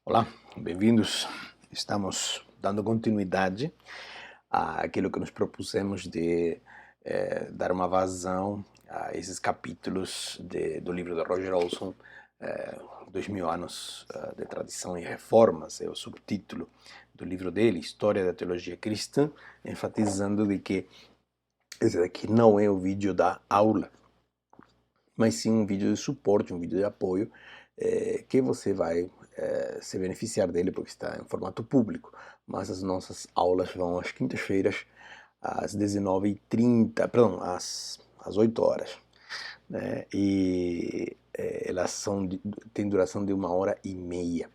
Olá, bem-vindos. Estamos dando continuidade àquilo que nos propusemos de dar uma vazão a esses capítulos do livro de Roger Olson, 2000 anos de tradição e reformas, é o subtítulo do livro dele, História da Teologia Cristã, enfatizando de que esse daqui não é o vídeo da aula, mas sim um vídeo de suporte, um vídeo de apoio, que você vai se beneficiar dele porque está em formato público, mas as nossas aulas vão às quintas-feiras às 19h30, perdão, às 8 horas, né? E elas têm duração de 1h30.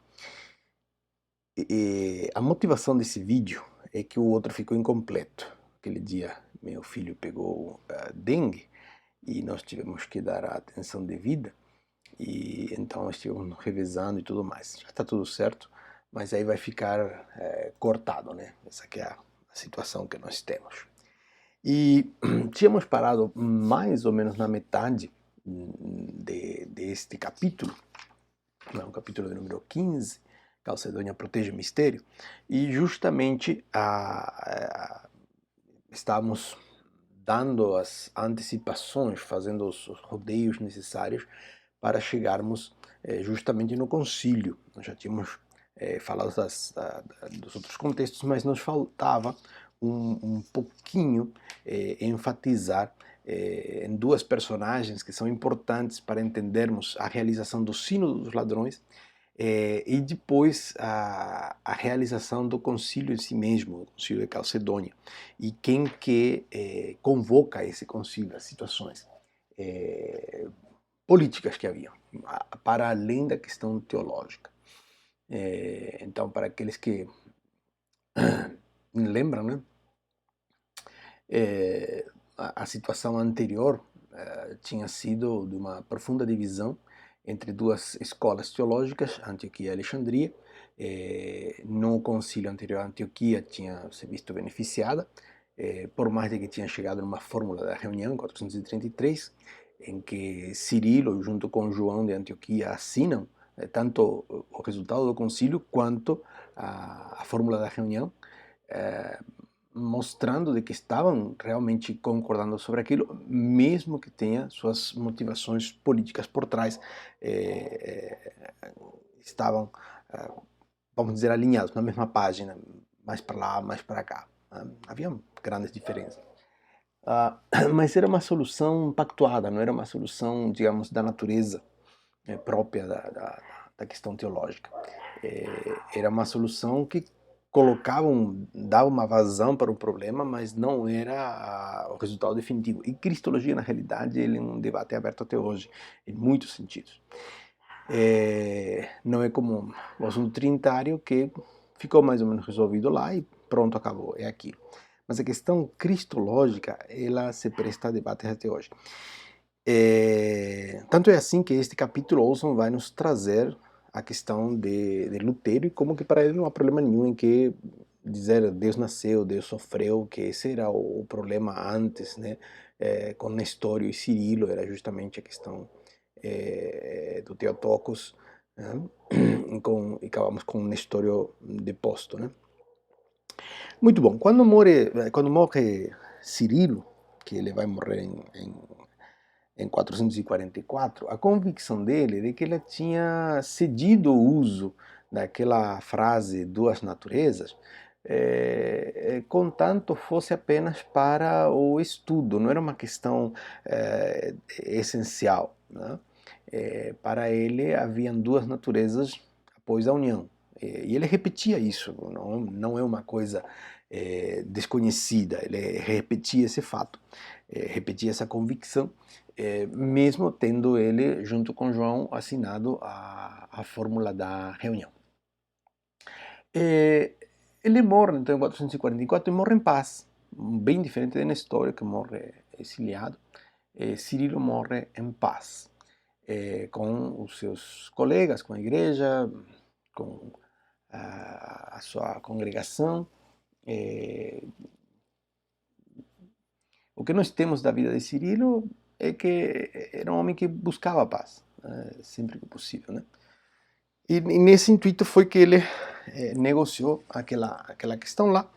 A motivação desse vídeo é que o outro ficou incompleto. Aquele dia meu filho pegou dengue e nós tivemos que dar a atenção devida. E então estivemos revisando e tudo mais. Já está tudo certo, mas aí vai ficar cortado, né? Essa aqui é a situação que nós temos. E tínhamos parado mais ou menos na metade deste capítulo, né? O capítulo de número 15, Calcedônia protege o mistério, e justamente estávamos dando as antecipações, fazendo os rodeios necessários para chegarmos justamente no concílio. Nós já tínhamos falado dos outros contextos, mas nos faltava um pouquinho enfatizar em duas personagens que são importantes para entendermos a realização do Sínodo dos Ladrões e depois a realização do concílio em si mesmo, o concílio de Calcedônia, e quem que convoca esse concílio, as situações políticas que haviam, para além da questão teológica. Então, para aqueles que lembram, né, a situação anterior tinha sido de uma profunda divisão entre duas escolas teológicas, Antioquia e Alexandria. No concílio anterior, a Antioquia tinha se visto beneficiada, por mais de que tinha chegado numa fórmula da reunião, em 433, em que Cirilo, junto com João de Antioquia, assinam tanto o resultado do concílio quanto a fórmula da reunião, mostrando de que estavam realmente concordando sobre aquilo, mesmo que tenha suas motivações políticas por trás, estavam, vamos dizer, alinhados na mesma página, mais para lá, mais para cá. Havia grandes diferenças. Mas era uma solução pactuada, não era uma solução, digamos, da natureza própria da questão teológica. Era uma solução que dava uma vazão para o problema, mas não era o resultado definitivo. E cristologia, na realidade, ele é um debate aberto até hoje, em muitos sentidos. Não é como o assunto trinitário, que ficou mais ou menos resolvido lá e pronto, acabou, é aquilo. Mas a questão cristológica, ela se presta a debates até hoje. Tanto é assim que este capítulo Olson vai nos trazer a questão de Lutero e como que para ele não há problema nenhum em que dizer Deus nasceu, Deus sofreu, que esse era o problema antes, né? Com Nestório e Cirilo era justamente a questão do Theotokos, né? E acabamos com Nestório deposto, né? Muito bom. Quando morre Cirilo, que ele vai morrer em 444, a convicção dele é de que ele tinha cedido o uso daquela frase duas naturezas, contanto fosse apenas para o estudo, não era uma questão essencial, né? Para ele haviam duas naturezas após a união. E ele repetia isso, não é uma coisa desconhecida, ele repetia esse fato, repetia essa convicção, mesmo tendo ele, junto com João, assinado a fórmula da reunião. Ele morre então em 444 e morre em paz, bem diferente de Nestório, que morre exiliado. Cirilo morre em paz, com os seus colegas, com a igreja, com a sua congregação. O que nós temos da vida de Cirilo é que era um homem que buscava a paz, sempre que possível, né? E nesse intuito foi que ele negociou aquela questão lá.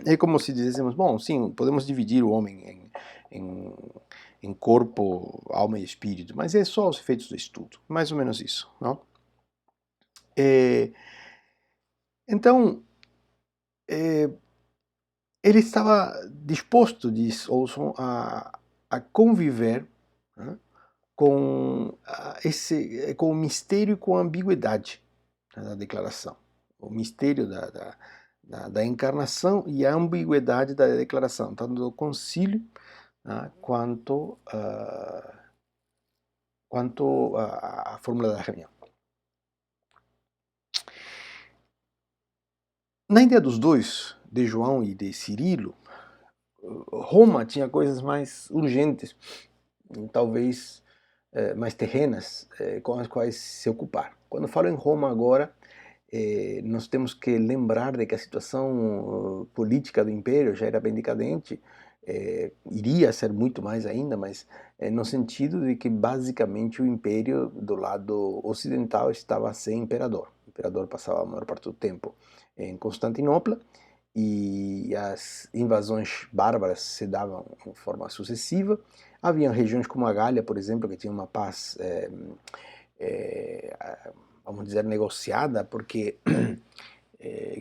É como se dizéssemos, bom, sim, podemos dividir o homem em, em corpo, alma e espírito, mas é só os efeitos do estudo, mais ou menos isso, não? Então, ele estava disposto, diz Olson, a conviver, né, com o mistério e com a ambiguidade, né, da declaração. O mistério da encarnação e a ambiguidade da declaração, tanto do concílio, né, quanto a fórmula da reunião. Na ideia dos dois, de João e de Cirilo, Roma tinha coisas mais urgentes, talvez mais terrenas, com as quais se ocupar. Quando eu falo em Roma agora, nós temos que lembrar de que a situação política do Império já era bem decadente, iria ser muito mais ainda, mas no sentido de que basicamente o Império do lado ocidental estava sem imperador. O imperador passava a maior parte do tempo em Constantinopla e as invasões bárbaras se davam de forma sucessiva. Havia regiões como a Gália, por exemplo, que tinha uma paz vamos dizer, negociada, porque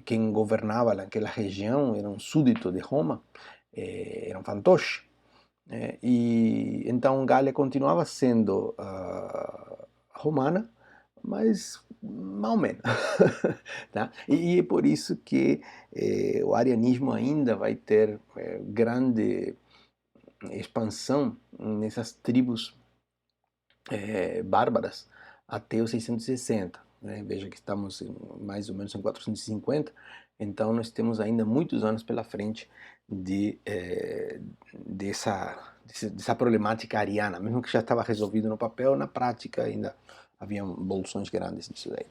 quem governava naquela região era um súdito de Roma, era um fantoche. E então Gália continuava sendo romana, mas mal menos. Tá? E é por isso que o arianismo ainda vai ter grande expansão nessas tribos bárbaras até os 660. Né? Veja que estamos mais ou menos em 450, então nós temos ainda muitos anos pela frente dessa problemática ariana, mesmo que já estava resolvido no papel, na prática ainda havia bolsões grandes disso daí.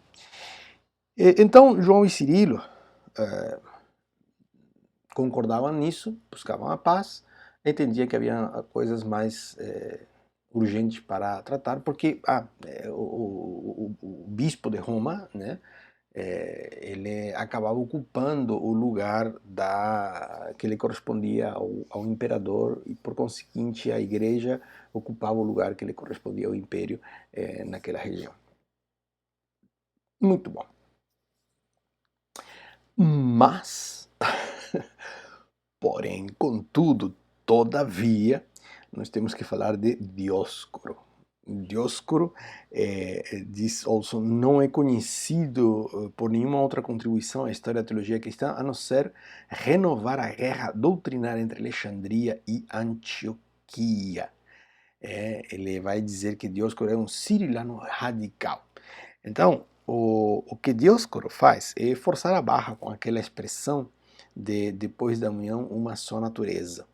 Então João e Cirilo concordavam nisso, buscavam a paz, entendiam que havia coisas mais urgentes para tratar, porque o bispo de Roma, né, ele acabava ocupando o lugar que lhe correspondia ao imperador e, por conseguinte, a igreja ocupava o lugar que lhe correspondia ao império naquela região. Muito bom. Mas, porém, contudo, todavia, nós temos que falar de Dioscoro. Dioscoro, diz Olson, não é conhecido por nenhuma outra contribuição à história da teologia cristã, a não ser renovar a guerra doutrinária entre Alexandria e Antioquia. Ele vai dizer que Dioscoro é um cirilano radical. Então, o que Dioscoro faz é forçar a barra com aquela expressão de depois da união uma só natureza.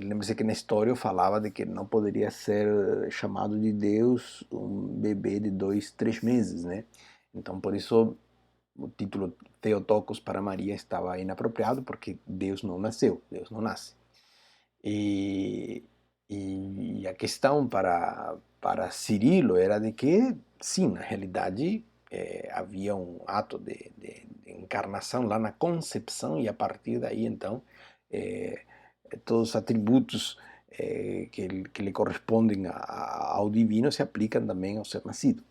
Lembre-se que na história eu falava de que não poderia ser chamado de Deus um bebê de 2, 3 meses, né? Então, por isso, o título Theotokos para Maria estava inapropriado, porque Deus não nasceu, Deus não nasce. E a questão para Cirilo era de que, sim, na realidade, havia um ato de encarnação lá na concepção, e a partir daí, então, todos os atributos que lhe correspondem ao divino se aplicam também ao ser nascido.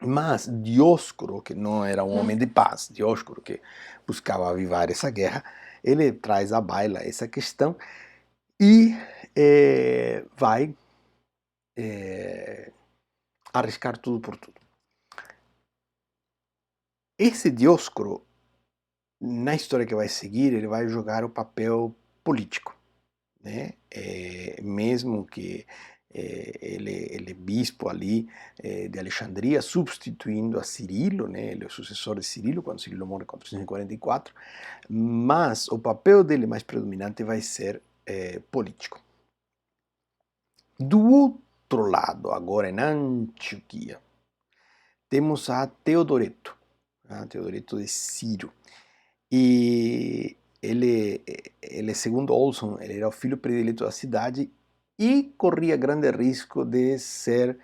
Mas Dioscoro, que não era um homem de paz, Dioscoro, que buscava avivar essa guerra, ele traz à baila essa questão e vai arriscar tudo por tudo. Esse Dioscoro, na história que vai seguir, ele vai jogar o papel político, né? Mesmo que ele é bispo ali de Alexandria, substituindo a Cirilo, né? Ele é o sucessor de Cirilo, quando Cirilo morre em 444, mas o papel dele mais predominante vai ser político. Do outro lado, agora em Antioquia, temos a Teodoreto de Ciro. E ele, segundo Olson, ele era o filho predileto da cidade e corria grande risco de ser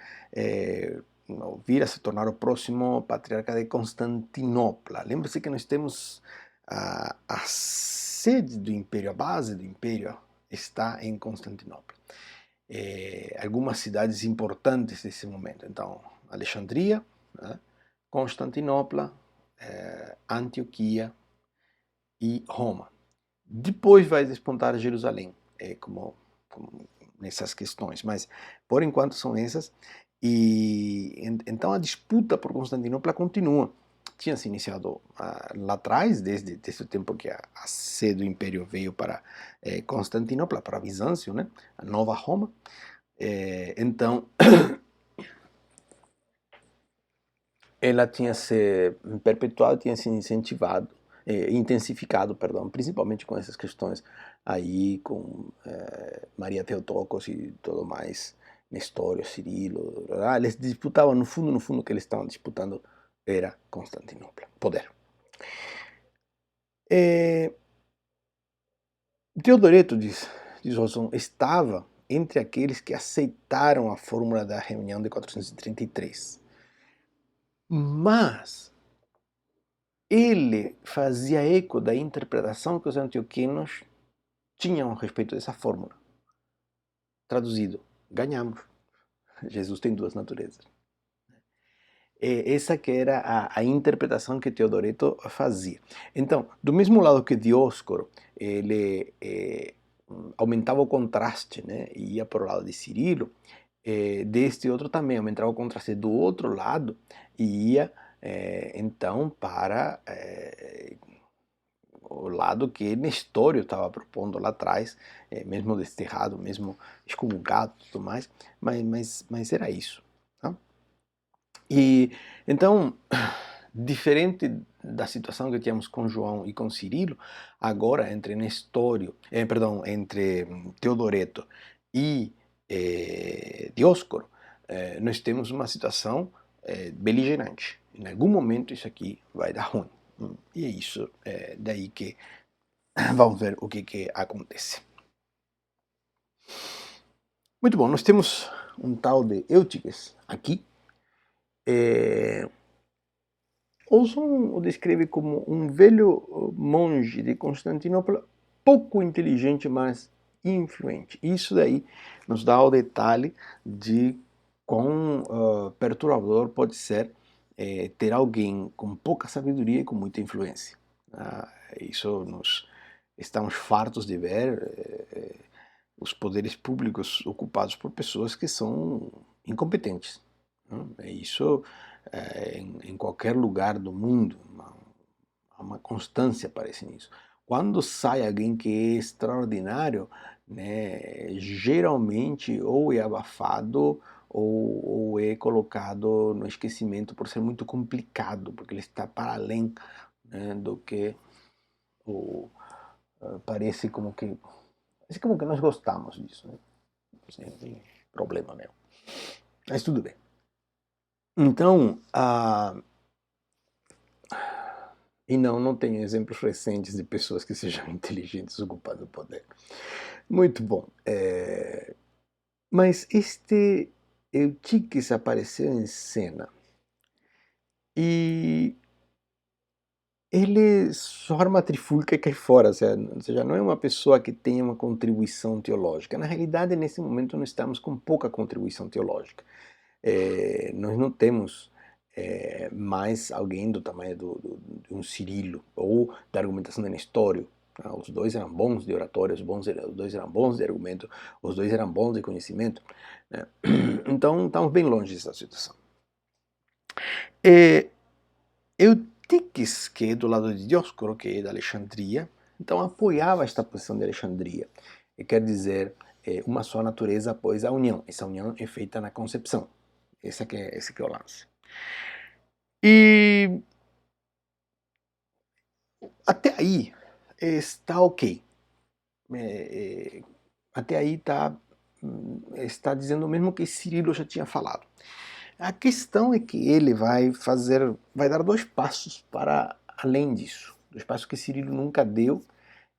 vir a se tornar o próximo patriarca de Constantinopla. Lembre-se que nós temos a sede do império, a base do império está em Constantinopla. Algumas cidades importantes desse momento, então Alexandria, né? Constantinopla, Antioquia e Roma. Depois vai despontar Jerusalém, como nessas questões, mas por enquanto são essas. E então a disputa por Constantinopla continua. Tinha se iniciado lá atrás, desde o tempo que a sede do império veio para Constantinopla, para Bizâncio, né? A nova Roma. Então ela tinha se perpetuado, tinha se incentivado, intensificado, perdão, principalmente com essas questões aí, com Maria Theotokos e tudo mais, Nestório, Cirilo, eles disputavam, no fundo, o que eles estavam disputando era Constantinopla, poder. Teodoreto, diz Rosson, estava entre aqueles que aceitaram a fórmula da reunião de 433. Mas ele fazia eco da interpretação que os antioquinos tinham a respeito dessa fórmula. Traduzido, ganhamos. Jesus tem duas naturezas. Essa que era a interpretação que Teodoreto fazia. Então, do mesmo lado que Dióscoro, ele aumentava o contraste, né, e ia para o lado de Cirilo, deste outro também aumentava o contraste do outro lado e ia então para o lado que Nestório estava propondo lá atrás, mesmo desterrado, mesmo excomungado e tudo mais, mas era isso. Tá? E então, diferente da situação que tínhamos com João e com Cirilo, agora entre entre Teodoreto e Dióscoro, nós temos uma situação beligerante. Em algum momento isso aqui vai dar ruim. E é isso daí que vamos ver o que acontece. Muito bom, nós temos um tal de Eutiques aqui. Olson o descreve como um velho monge de Constantinopla, pouco inteligente, mas influente. Isso daí nos dá o detalhe de quão perturbador pode ser ter alguém com pouca sabedoria e com muita influência. Isso nós estamos fartos de ver os poderes públicos ocupados por pessoas que são incompetentes. Isso em qualquer lugar do mundo, há uma constância parece nisso. Quando sai alguém que é extraordinário, né, geralmente ou é abafado ou é colocado no esquecimento por ser muito complicado, porque ele está para além, né, do que parece como que nós gostamos disso, né? Não tem problema mesmo. Mas tudo bem. Então, e não tenho exemplos recentes de pessoas que sejam inteligentes ocupando o poder. Muito bom. Mas este Eutiques apareceu em cena e ele só arma trifulca e cai fora, ou seja, não é uma pessoa que tenha uma contribuição teológica. Na realidade, nesse momento, nós estamos com pouca contribuição teológica. Nós não temos mais alguém do tamanho de um Cirilo ou da argumentação de Nestório. Os dois eram bons de oratória, os dois eram bons de argumento, os dois eram bons de conhecimento. Né? Então, estamos bem longe dessa situação. Eutiques, que é do lado de Dióscoro, que é da Alexandria, então apoiava esta posição de Alexandria. E quer dizer, uma só natureza após a união. Essa união é feita na concepção. Esse que é o lance. E até aí está ok. Até aí está dizendo o mesmo que Cirilo já tinha falado. A questão é que ele vai dar 2 passos para além disso. 2 passos que Cirilo nunca deu.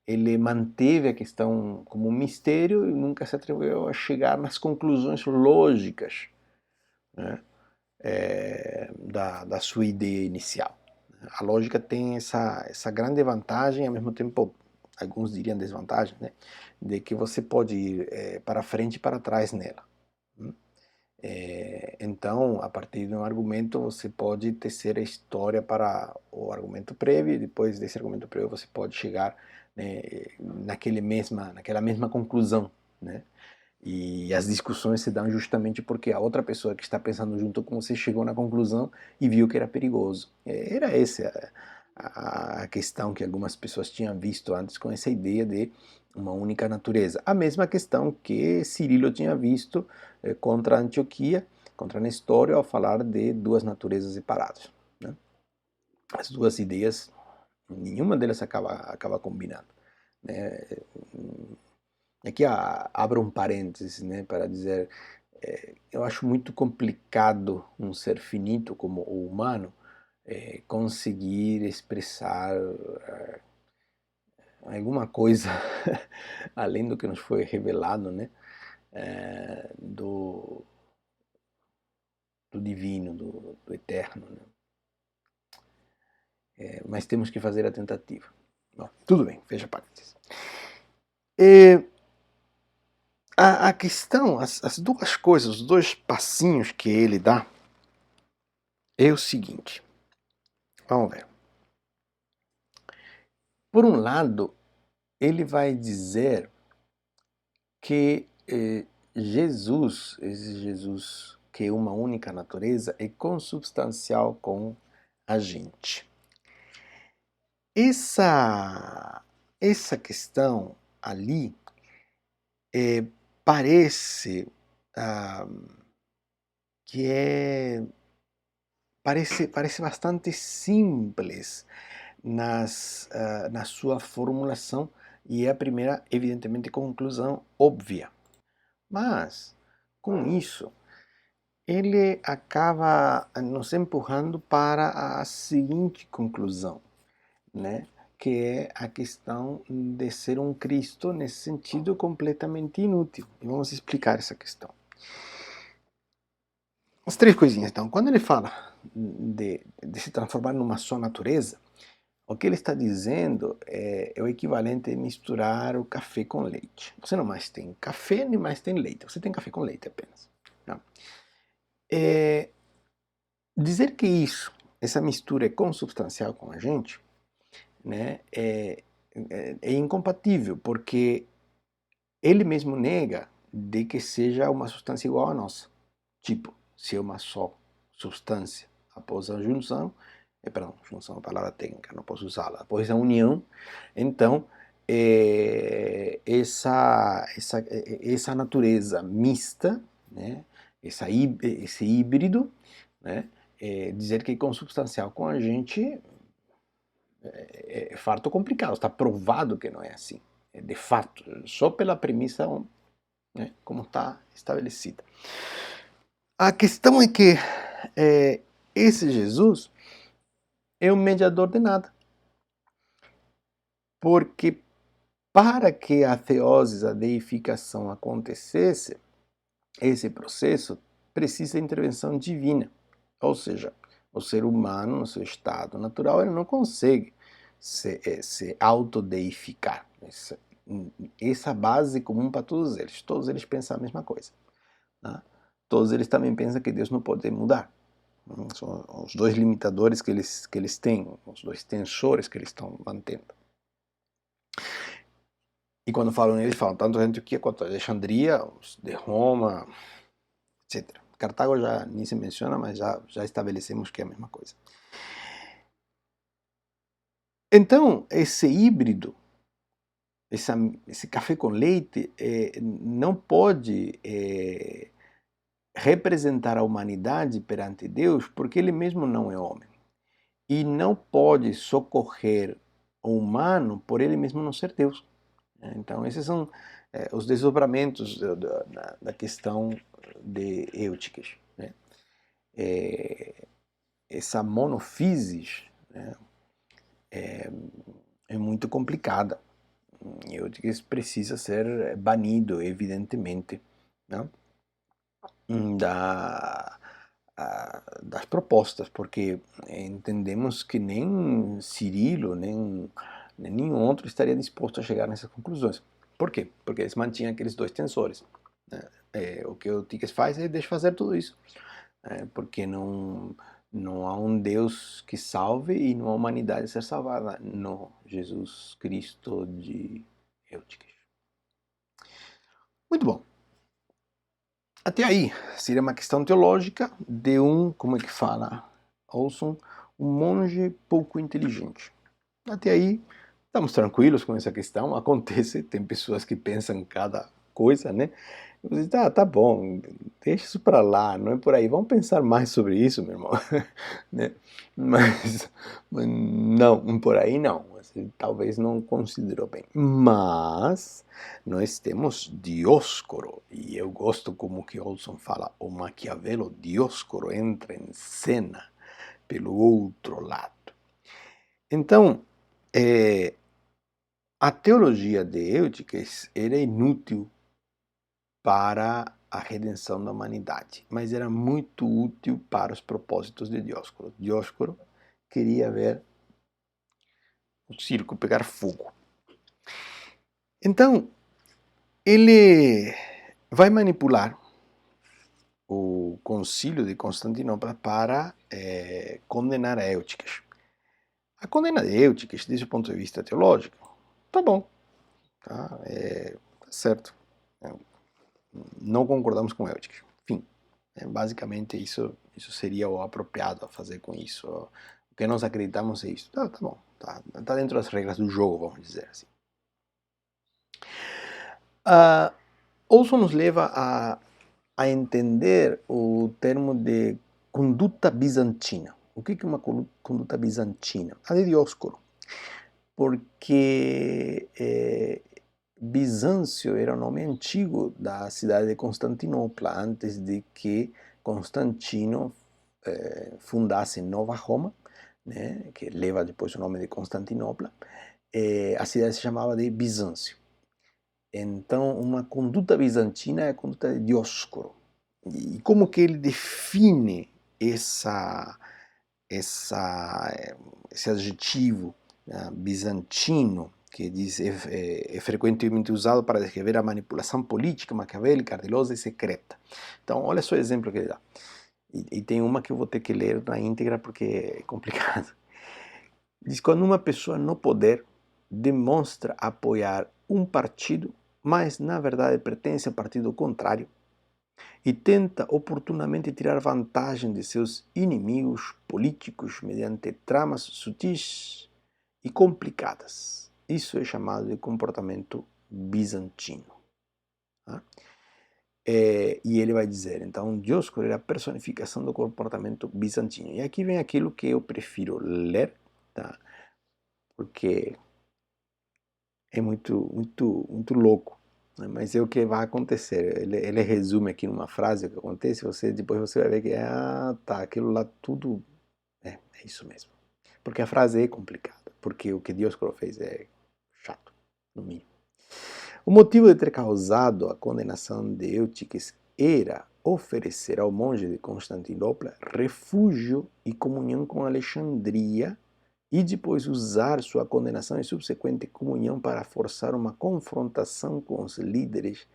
Ele manteve a questão como um mistério e nunca se atreveu a chegar nas conclusões lógicas, né, da sua ideia inicial. A lógica tem essa grande vantagem, ao mesmo tempo, alguns diriam desvantagem, né? De que você pode ir para frente e para trás nela. Então, a partir de um argumento, você pode tecer a história para o argumento prévio, e depois desse argumento prévio você pode chegar, né, naquela mesma conclusão, né? E as discussões se dão justamente porque a outra pessoa que está pensando junto com você chegou na conclusão e viu que era perigoso. Era essa a questão que algumas pessoas tinham visto antes com essa ideia de uma única natureza. A mesma questão que Cirilo tinha visto contra Antioquia, contra Nestório, ao falar de duas naturezas separadas, né? As duas ideias, nenhuma delas acaba combinando, né? Aqui abro um parênteses, né, para dizer, eu acho muito complicado um ser finito como o humano conseguir expressar alguma coisa além do que nos foi revelado, né, do divino, do eterno, né? Mas temos que fazer a tentativa. Bom, tudo bem, fecha parênteses. A questão, as duas coisas, os dois passinhos que ele dá é o seguinte. Vamos ver. Por um lado, ele vai dizer que Jesus, esse Jesus que é uma única natureza, é consubstancial com a gente. Essa questão ali parece que parece bastante simples na sua formulação, e é a primeira, evidentemente, conclusão óbvia. Mas, com isso, ele acaba nos empurrando para a seguinte conclusão, né? Que é a questão de ser um Cristo, nesse sentido, completamente inútil. E vamos explicar essa questão. As três coisinhas, então. Quando ele fala de se transformar numa só natureza, o que ele está dizendo é o equivalente a misturar o café com leite. Você não mais tem café, nem mais tem leite. Você tem café com leite apenas. Não. Dizer que essa mistura é consubstancial com a gente, né, é incompatível, porque ele mesmo nega de que seja uma substância igual à nossa. Tipo, se é uma só substância após a junção, perdão, junção é uma palavra técnica, não posso usá-la, após a união, então essa natureza mista, né, esse híbrido, né, dizer que é consubstancial com a gente é fato complicado, está provado que não é assim, de fato, só pela premissa, né, como está estabelecida. A questão é que esse Jesus é um mediador de nada. Porque para que a theosis, a deificação acontecesse, esse processo precisa de intervenção divina. Ou seja, o ser humano, no seu estado natural, ele não consegue se autodeificar. Essa base é comum para todos eles. Todos eles pensam a mesma coisa, né? Todos eles também pensam que Deus não pode mudar. São os dois limitadores que eles têm, os dois tensores que eles estão mantendo. E quando falam neles, falam tanto de Antioquia quanto de Alexandria, de Roma, etc. Cartago já nem se menciona, mas já estabelecemos que é a mesma coisa. Então, esse híbrido, esse café com leite, não pode representar a humanidade perante Deus, porque ele mesmo não é homem. E não pode socorrer o humano por ele mesmo não ser Deus. Então, esses são os desdobramentos da questão de Eutíquez, né? Essa monofísis, né, é muito complicada. Eutíquez precisa ser banido, evidentemente, né, das propostas, porque entendemos que nem Cirilo, nem nenhum outro estaria disposto a chegar nessas conclusões. Por quê? Porque eles mantinham aqueles dois tensores. Né? O que o Tiques faz é deixa fazer tudo isso, porque não há um Deus que salve e não há humanidade a ser salvada no Jesus Cristo de Eutiques. Muito bom. Até aí, seria uma questão teológica de como é que fala Olson, um monge pouco inteligente. Até aí, estamos tranquilos com essa questão, acontece, tem pessoas que pensam cada coisa, né? Você, tá bom, deixa isso para lá, não é por aí, vamos pensar mais sobre isso, meu irmão, né? Mas não, por aí não, você talvez não considerou bem. Mas nós temos Dioscoro, e eu gosto como que Olson fala, o Maquiavelo, Dioscoro entra em cena pelo outro lado. Então, a teologia de Eutiques era inútil para a redenção da humanidade, mas era muito útil para os propósitos de Dioscoro. Dioscoro queria ver o circo pegar fogo. Então, ele vai manipular o concílio de Constantinopla para condenar a Eutiques. A condena de Eutiques, desde o ponto de vista teológico, tá bom, tá certo. Não concordamos com Eutiques. Enfim, basicamente isso seria o apropriado a fazer com isso. O que nós acreditamos é isso. Tá bom, tá dentro das regras do jogo, vamos dizer assim. Olson nos leva a entender o termo de conduta bizantina. O que é uma conduta bizantina? A de Dioscoro. Porque Bizâncio era o nome antigo da cidade de Constantinopla, antes de que Constantino fundasse Nova Roma, né, que leva depois o nome de Constantinopla. A cidade se chamava de Bizâncio. Então, uma conduta bizantina é a conduta de Dioscoro. E como que ele define esse adjetivo bizantino, que diz é frequentemente usado para descrever a manipulação política, maquiavélica, ardilosa e secreta. Então, olha só o exemplo que ele dá. E tem uma que eu vou ter que ler na íntegra porque é complicado. Diz: quando uma pessoa no poder demonstra apoiar um partido, mas na verdade pertence ao partido contrário, e tenta oportunamente tirar vantagem de seus inimigos políticos mediante tramas sutis e complicadas. Isso é chamado de comportamento bizantino. Tá? E ele vai dizer, então, Dioscoro era a personificação do comportamento bizantino. E aqui vem aquilo que eu prefiro ler, tá? Porque é muito louco. Né? Mas é o que vai acontecer. Ele resume aqui numa frase o que acontece, depois você vai ver que, tá, aquilo lá tudo é isso mesmo. Porque a frase é complicada, porque o que Dioscoro fez é chato, no mínimo. O motivo de ter causado a condenação de Eutiques era oferecer ao monge de Constantinopla refúgio e comunhão com Alexandria e depois usar sua condenação e subsequente comunhão para forçar uma confrontação com os líderes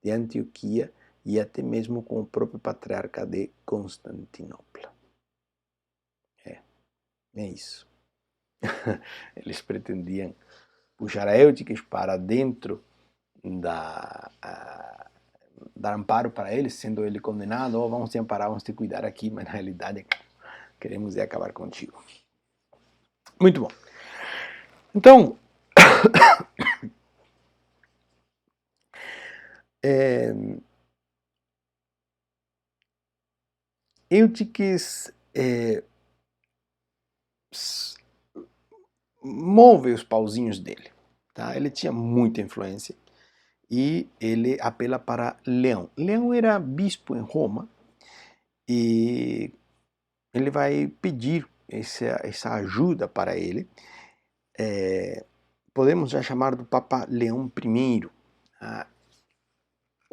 de Antioquia e até mesmo com o próprio patriarca de Constantinopla. É isso. Eles pretendiam puxar a Eutiques para dentro dar amparo para ele, sendo ele condenado, vamos te amparar, vamos te cuidar aqui, mas na realidade queremos acabar contigo. Muito bom. Então, Eutiques move os pauzinhos dele. Tá? Ele tinha muita influência e ele apela para Leão. Leão era bispo em Roma e ele vai pedir essa ajuda para ele. Podemos já chamar do Papa Leão I.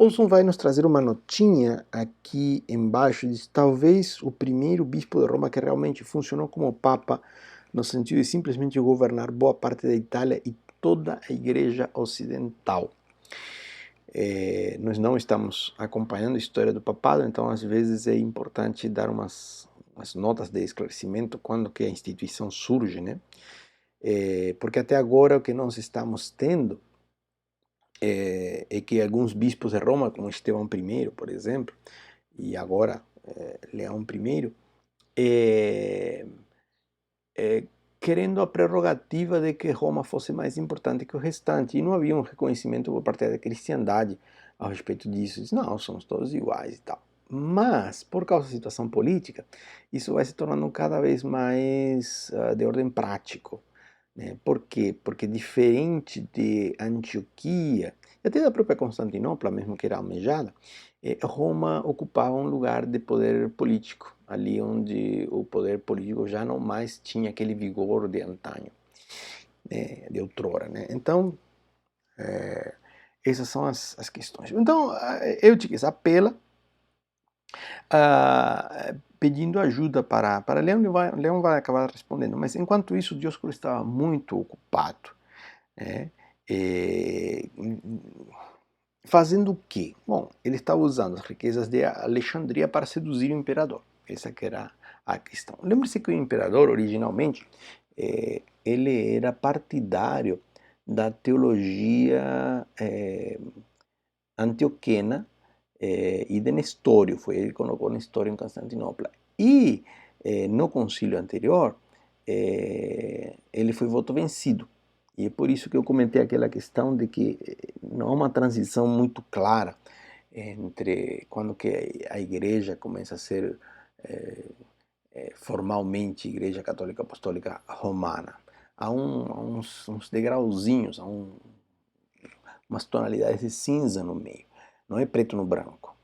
Olson vai nos trazer uma notinha aqui embaixo, diz, talvez o primeiro bispo de Roma que realmente funcionou como papa, no sentido de simplesmente governar boa parte da Itália e toda a igreja ocidental. Nós não estamos acompanhando a história do papado, então às vezes é importante dar umas notas de esclarecimento quando que a instituição surge, né? Porque até agora o que nós estamos tendo é que alguns bispos de Roma, como Estevão I, por exemplo, e agora Leão I, querendo a prerrogativa de que Roma fosse mais importante que o restante, e não havia um reconhecimento por parte da cristandade a respeito disso. Diz, não, somos todos iguais e tal. Mas, por causa da situação política, isso vai se tornando cada vez mais de ordem prático. Né? Por quê? Porque diferente de Antioquia, e até da própria Constantinopla, mesmo que era almejada, Roma ocupava um lugar de poder político, ali onde o poder político já não mais tinha aquele vigor de antanho, né, de outrora. Né? Então, essas são as questões. Então, Eutiques apela, pedindo ajuda para Leão. Leão vai acabar respondendo, mas enquanto isso, Dioscuro estava muito ocupado. Né? Fazendo o quê? Bom, ele estava usando as riquezas de Alexandria para seduzir o imperador. Essa que era a questão. Lembre-se que o imperador, originalmente, ele era partidário da teologia antioquena e de Nestório. Foi ele que colocou Nestório em Constantinopla. E no concílio anterior, ele foi voto vencido. E é por isso que eu comentei aquela questão de que não há uma transição muito clara entre quando que a igreja começa a ser formalmente Igreja Católica Apostólica Romana. Há uns degrauzinhos, umas tonalidades de cinza no meio. Não é preto no branco.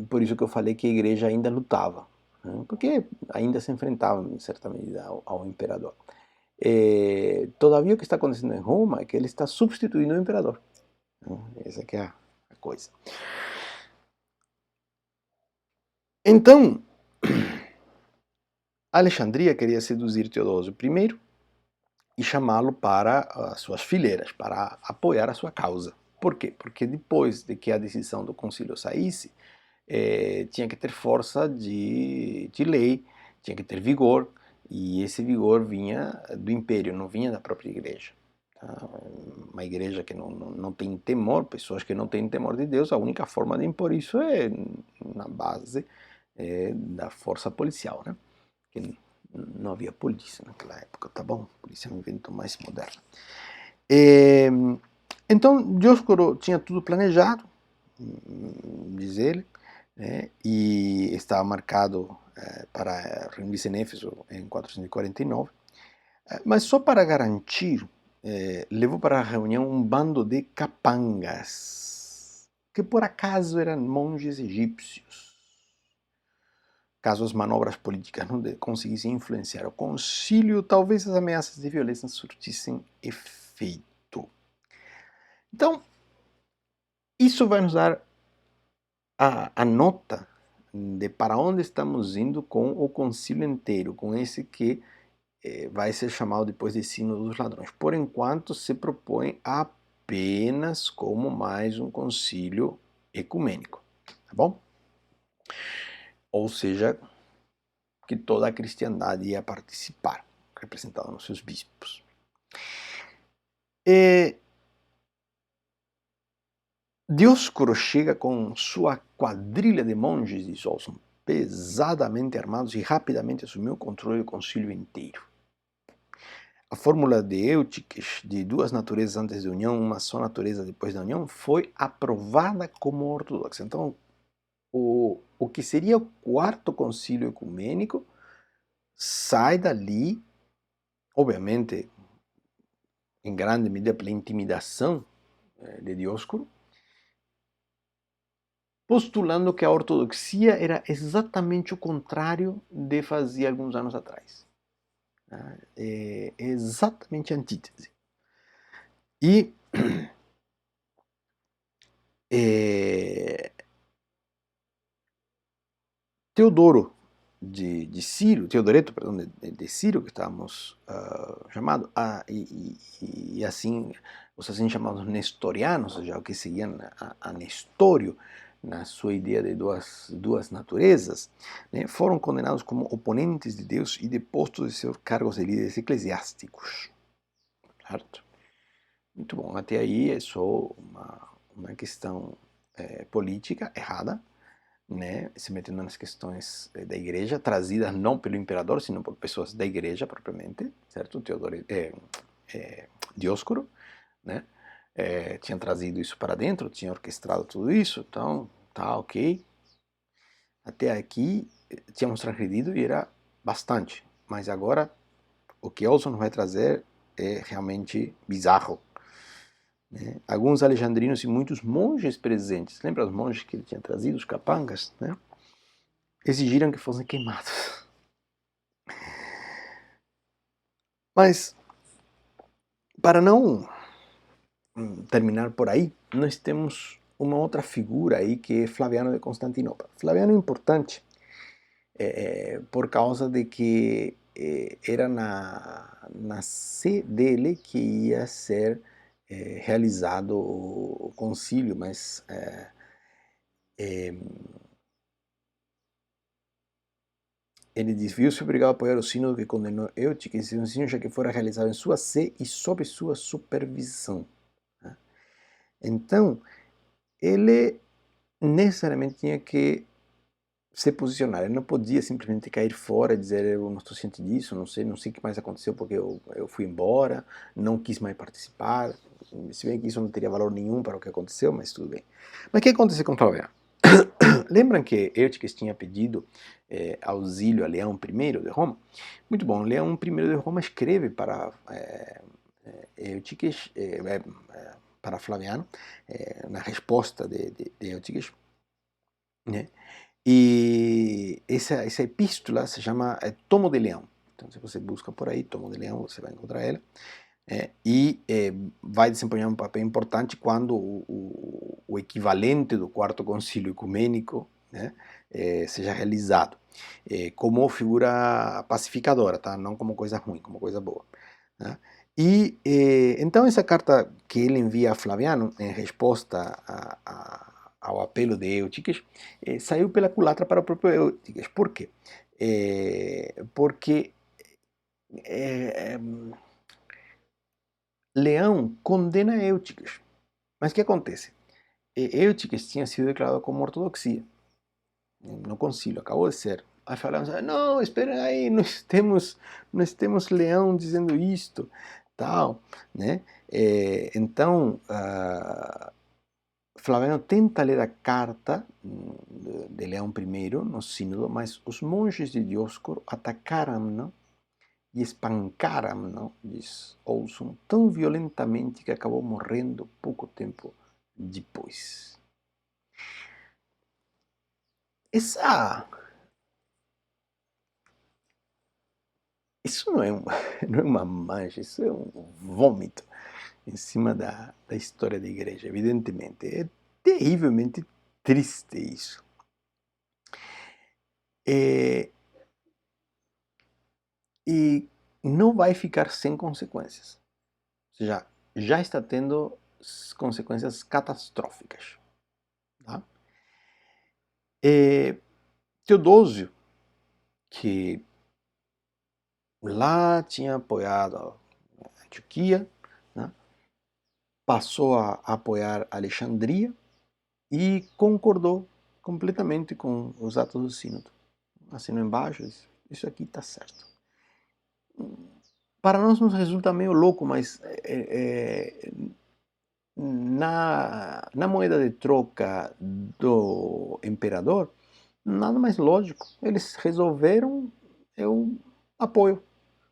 Por isso que eu falei que a igreja ainda lutava, né? Porque ainda se enfrentava, em certa medida, ao imperador. Todavia o que está acontecendo em Roma é que ele está substituindo o imperador. Essa que é a coisa. Então, Alexandria queria seduzir Teodósio I e chamá-lo para as suas fileiras, para apoiar a sua causa. Por quê? Porque depois de que a decisão do concílio saísse, tinha que ter força de lei, tinha que ter vigor, e esse vigor vinha do império, não vinha da própria igreja. Tá? Uma igreja que não tem temor, pessoas que não têm temor de Deus, a única forma de impor isso é na base da força policial, né? Que não havia polícia naquela época, tá bom? Polícia é um invento mais moderno. Então, Dioscoro tinha tudo planejado, diz ele, né? E estava marcado para reunir-se em Éfeso em 449, mas só para garantir, levou para a reunião um bando de capangas, que por acaso eram monges egípcios. Caso as manobras políticas não conseguissem influenciar o concílio, talvez as ameaças de violência surtissem efeito. Então, isso vai nos dar a nota de para onde estamos indo com o concílio inteiro, com esse que vai ser chamado depois de Sínodo dos Ladrões. Por enquanto, se propõe apenas como mais um concílio ecumênico, tá bom? Ou seja, que toda a cristandade ia participar, representada nos seus bispos. Dioscoro chega com sua quadrilha de monges de Solson, pesadamente armados, e rapidamente assumiu o controle do concílio inteiro. A fórmula de Eutiques, de duas naturezas antes da união, uma só natureza depois da união, foi aprovada como ortodoxa. Então, o que seria o quarto concílio ecumênico sai dali, obviamente, em grande medida pela intimidação de Dioscoro, postulando que a ortodoxia era exatamente o contrário de fazia alguns anos atrás. É exatamente a antítese. E É, Teodoro de Ciro, Teodoreto, perdão, de Ciro, que estávamos chamando, e assim, os assim chamados nestorianos, ou seja, o que seguiam a Nestório, na sua ideia de duas naturezas, né, foram condenados como oponentes de Deus e depostos de seus cargos de líderes eclesiásticos. Certo? Muito bom, até aí é só uma questão política errada, né, se metendo nas questões da igreja, trazidas não pelo imperador, sino por pessoas da igreja propriamente, certo? Dioscoro, né, tinha trazido isso para dentro, tinha orquestrado tudo isso, então tá ok. Até aqui tínhamos transgredido e era bastante, mas agora o que Olson vai trazer é realmente bizarro. Né? Alguns alexandrinos e muitos monges presentes, lembra os monges que ele tinha trazido, os capangas, né? Exigiram que fossem queimados. Mas, para não terminar por aí, nós temos uma outra figura aí que é Flaviano de Constantinopla. Flaviano é importante por causa de que era na sé dele que ia ser realizado o concílio, mas ele viu-se obrigado a apoiar o sínodo que condenou Eutíquez, um sínodo já que fora realizado em sua sé e sob sua supervisão. Né? Então, ele necessariamente tinha que se posicionar. Ele não podia simplesmente cair fora e dizer eu não estou ciente disso, não sei o que mais aconteceu porque eu fui embora, não quis mais participar. Se bem que isso não teria valor nenhum para o que aconteceu, mas tudo bem. Mas o que aconteceu com Flaviano? Lembram que Eutíquez tinha pedido auxílio a Leão I de Roma? Muito bom, Leão I de Roma escreve para Eutíquez, para Flaviano, na resposta de Eutíquez, né? E essa epístola se chama Tomo de Leão. Então, se você busca por aí, Tomo de Leão, você vai encontrar ela. Vai desempenhar um papel importante quando o equivalente do Quarto Concílio Ecumênico, né, seja realizado, como figura pacificadora, tá? Não como coisa ruim, como coisa boa. Né? Então essa carta que ele envia a Flaviano em resposta ao apelo de Eutíquez saiu pela culatra para o próprio Eutíquez. Por quê? Porque Leão condena Eutíquez. Mas o que acontece? Eutíquez tinha sido declarado como ortodoxia no concílio, acabou de ser. Aí falamos, não, espera aí, nós temos Leão dizendo isto, tal, né? Então, Flaviano tenta ler a carta de Leão I no sínodo, mas os monges de Dioscoro atacaram-no e espancaram-no, diz Olson, tão violentamente que acabou morrendo pouco tempo depois. Isso não é, não é uma mancha, isso é um vômito em cima da história da igreja, evidentemente. É terrivelmente triste isso. E não vai ficar sem consequências. Ou seja, já está tendo consequências catastróficas. Tá? Teodósio, que lá tinha apoiado a Antioquia, né? Passou a apoiar Alexandria e concordou completamente com os atos do sínodo. Assinou embaixo, isso aqui está certo. Para nós nos resulta meio louco, mas na moeda de troca do imperador, nada mais lógico. Eles resolveram, eu apoio,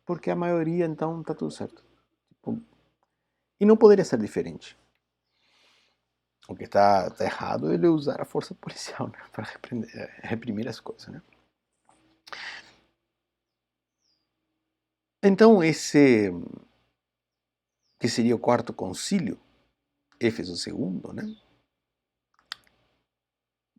porque a maioria então está tudo certo. E não poderia ser diferente. O que está errado é ele usar a força policial, né, para reprimir as coisas. Né? Então, esse que seria o quarto concílio, Éfeso II, né,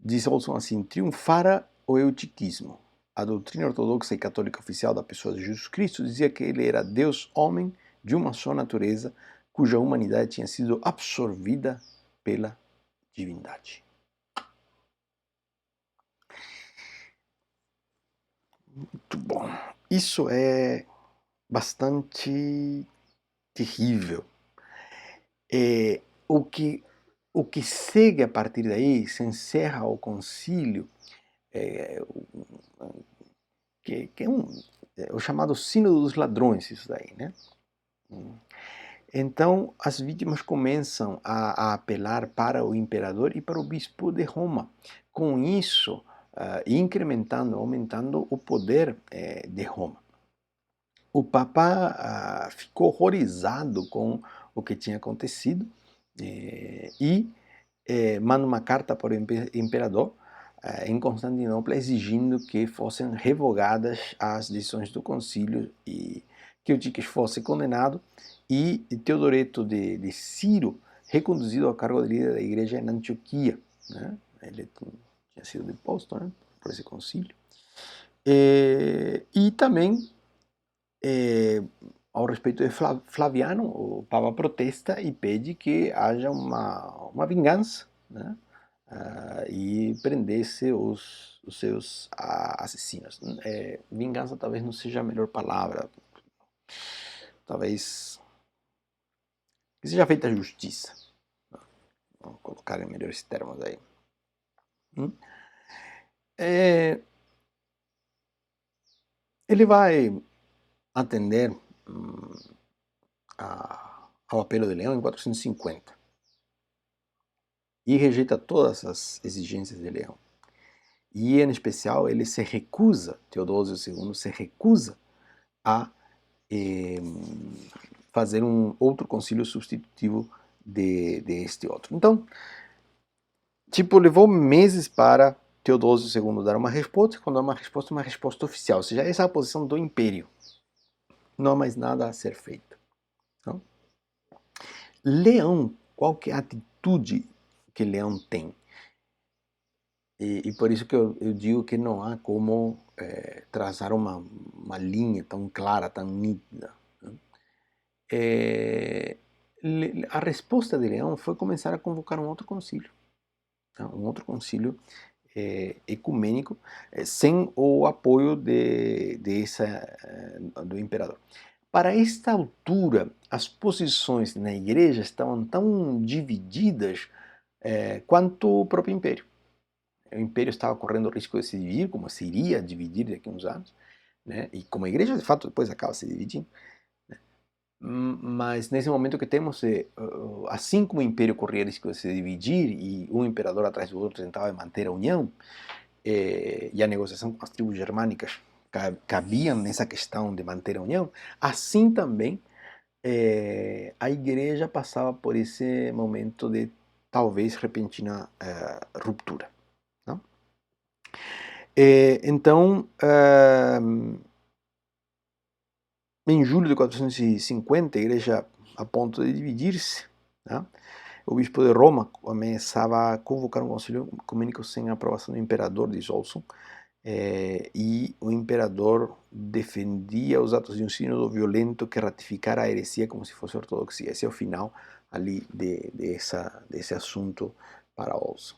Diz Olson assim: triunfara o eutiquismo. A doutrina ortodoxa e católica oficial da pessoa de Jesus Cristo dizia que ele era Deus homem de uma só natureza, cuja humanidade tinha sido absorvida pela divindade. Muito bom. Isso é bastante terrível. O que segue a partir daí, se encerra o concílio, que é o chamado Sínodo dos Ladrões, isso daí, né? Então, as vítimas começam a apelar para o imperador e para o bispo de Roma. Com isso, incrementando, aumentando o poder de Roma. O Papa ficou horrorizado com o que tinha acontecido e manda uma carta para o imperador em Constantinopla exigindo que fossem revogadas as decisões do concílio e que Eutiques fosse condenado e Teodoreto de Ciro reconduzido ao cargo de líder da igreja em Antioquia. Né? Ele tinha sido deposto, né, por esse concílio. E também ao respeito de Flaviano, o Papa protesta e pede que haja uma vingança, né? E prendesse os seus assassinos. Vingança talvez não seja a melhor palavra, talvez que seja feita justiça. Vamos colocar em melhores termos aí. Ele vai atender ao apelo de Leão em 450 e rejeita todas as exigências de Leão. E, em especial, ele se recusa, Teodósio II se recusa a fazer um outro concílio substitutivo de este outro. Então, levou meses para Teodósio II dar uma resposta, quando dá uma resposta oficial, ou seja, essa é a posição do império. Não há mais nada a ser feito. Não? Leão, qual que é a atitude que Leão tem? E por isso que eu digo que não há como traçar uma linha tão clara, tão nítida. Né? A resposta de Leão foi começar a convocar um outro concílio. Tá? Um outro concílio ecumênico, sem o apoio do imperador. Para esta altura, as posições na igreja estavam tão divididas quanto o próprio império. O império estava correndo o risco de se dividir, como se iria dividir daqui a uns anos, né? E como a igreja, de fato, depois acaba se dividindo. Né? Mas nesse momento que temos, assim como o império corria o risco de se dividir e um imperador atrás do outro tentava manter a união, e a negociação com as tribos germânicas cabiam nessa questão de manter a união, assim também a igreja passava por esse momento de talvez repentina ruptura. Então, em julho de 450, a igreja a ponto de dividir-se, né? O bispo de Roma começava a convocar um concílio ecumênico sem a aprovação do imperador, diz Olson, e o imperador defendia os atos de um sínodo violento que ratificara a heresia como se fosse ortodoxia. Esse é o final ali desse assunto para Olson.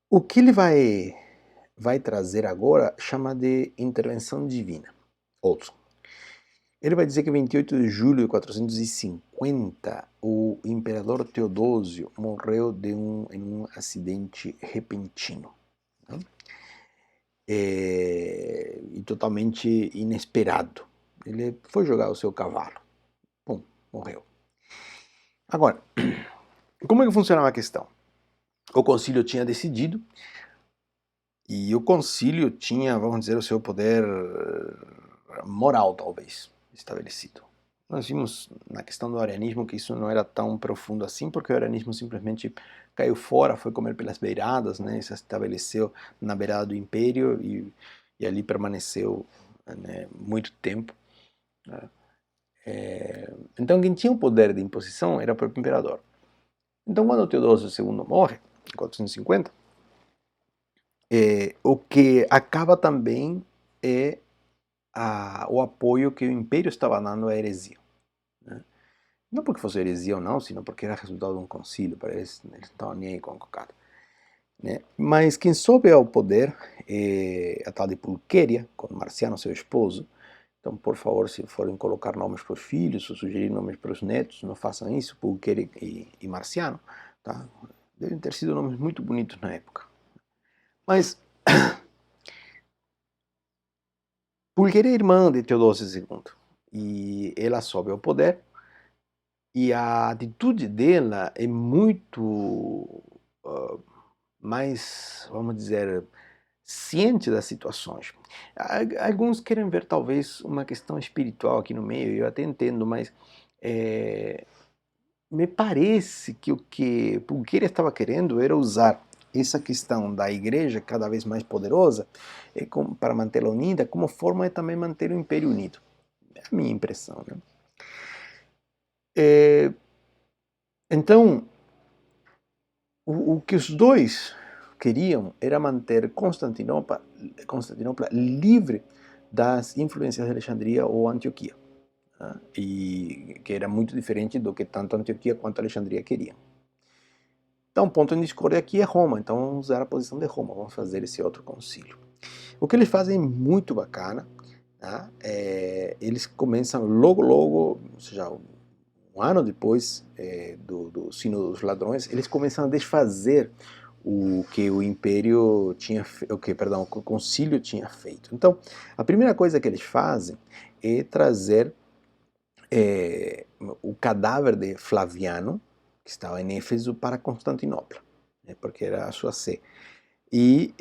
O que ele vai trazer agora chama de intervenção divina. Olson. Ele vai dizer que 28 de julho de 450 o imperador Teodósio morreu em um acidente repentino. Né? E totalmente inesperado. Ele foi jogar o seu cavalo. Pum, morreu. Agora, como é que funcionava a questão? O concílio tinha decidido e o concílio tinha, vamos dizer, o seu poder moral, talvez, estabelecido. Nós vimos na questão do arianismo que isso não era tão profundo assim, porque o arianismo simplesmente caiu fora, foi comer pelas beiradas, né, se estabeleceu na beirada do império e ali permaneceu, né, muito tempo. Né. Então quem tinha o poder de imposição era o próprio imperador. Então quando Teodósio II morre, em 450, o que acaba também é o apoio que o Império estava dando à heresia, né? Não porque fosse heresia ou não, sino porque era resultado de um concílio, para eles não estavam nem aí com o cocada, né? Mas quem sobe ao poder é a tal de Pulquéria, com Marciano, seu esposo. Então, por favor, se forem colocar nomes para os filhos ou sugerir nomes para os netos, não façam isso, Pulquéria e Marciano, tá? Devem ter sido nomes muito bonitos na época. Mas Pulquéria é irmã de Teodósio II, e ela sobe ao poder, e a atitude dela é muito mais, vamos dizer, ciente das situações. Alguns querem ver talvez uma questão espiritual aqui no meio, eu até entendo, mas me parece que o que Pulquéria estava querendo era usar essa questão da igreja cada vez mais poderosa para mantê-la unida, como forma de também manter o Império unido. É a minha impressão, né? Então, o que os dois queriam era manter Constantinopla livre das influências de Alexandria ou Antioquia, né? E que era muito diferente do que tanto Antioquia quanto Alexandria queriam. Então, o ponto de discórdia aqui é Roma, então vamos usar a posição de Roma, vamos fazer esse outro concílio. O que eles fazem é muito bacana, tá? Eles começam logo, ou seja, um ano depois do Sínodo dos Ladrões, eles começam a desfazer o que o Império tinha, o que o Concílio tinha feito. Então, a primeira coisa que eles fazem é trazer o cadáver de Flaviano, que estava em Éfeso, para Constantinopla, né, porque era a sua sé. E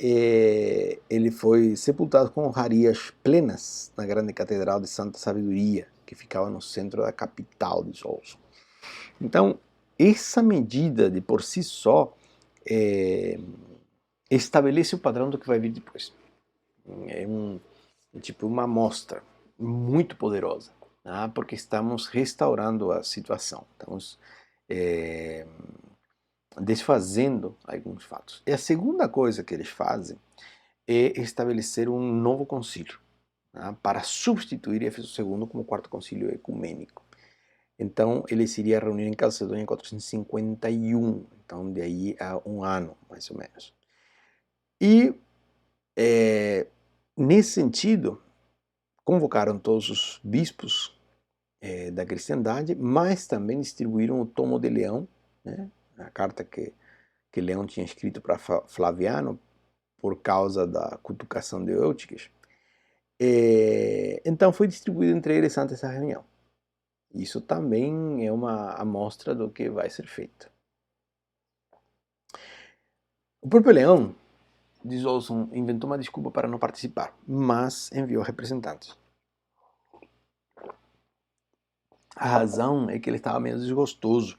ele foi sepultado com honrarias plenas na grande catedral de Santa Sabedoria, que ficava no centro da capital de Solson. Então, essa medida de por si só estabelece o padrão do que vai vir depois. É tipo uma amostra muito poderosa, tá? Porque estamos restaurando a situação, estamos desfazendo alguns fatos. E a segunda coisa que eles fazem é estabelecer um novo concílio, tá? Para substituir Éfeso II como quarto concílio ecumênico. Então, ele se iria reunir em Calcedônia em 451, então de aí a um ano, mais ou menos. E, nesse sentido, convocaram todos os bispos da cristandade, mas também distribuíram o Tomo de Leão, né, a carta que Leão tinha escrito para Flaviano por causa da cutucação de Eutíquez. Então foi distribuído entre eles antes dessa reunião. Isso também é uma amostra do que vai ser feito. O próprio Leão, diz Olson, inventou uma desculpa para não participar, mas enviou representantes. A razão é que ele estava meio desgostoso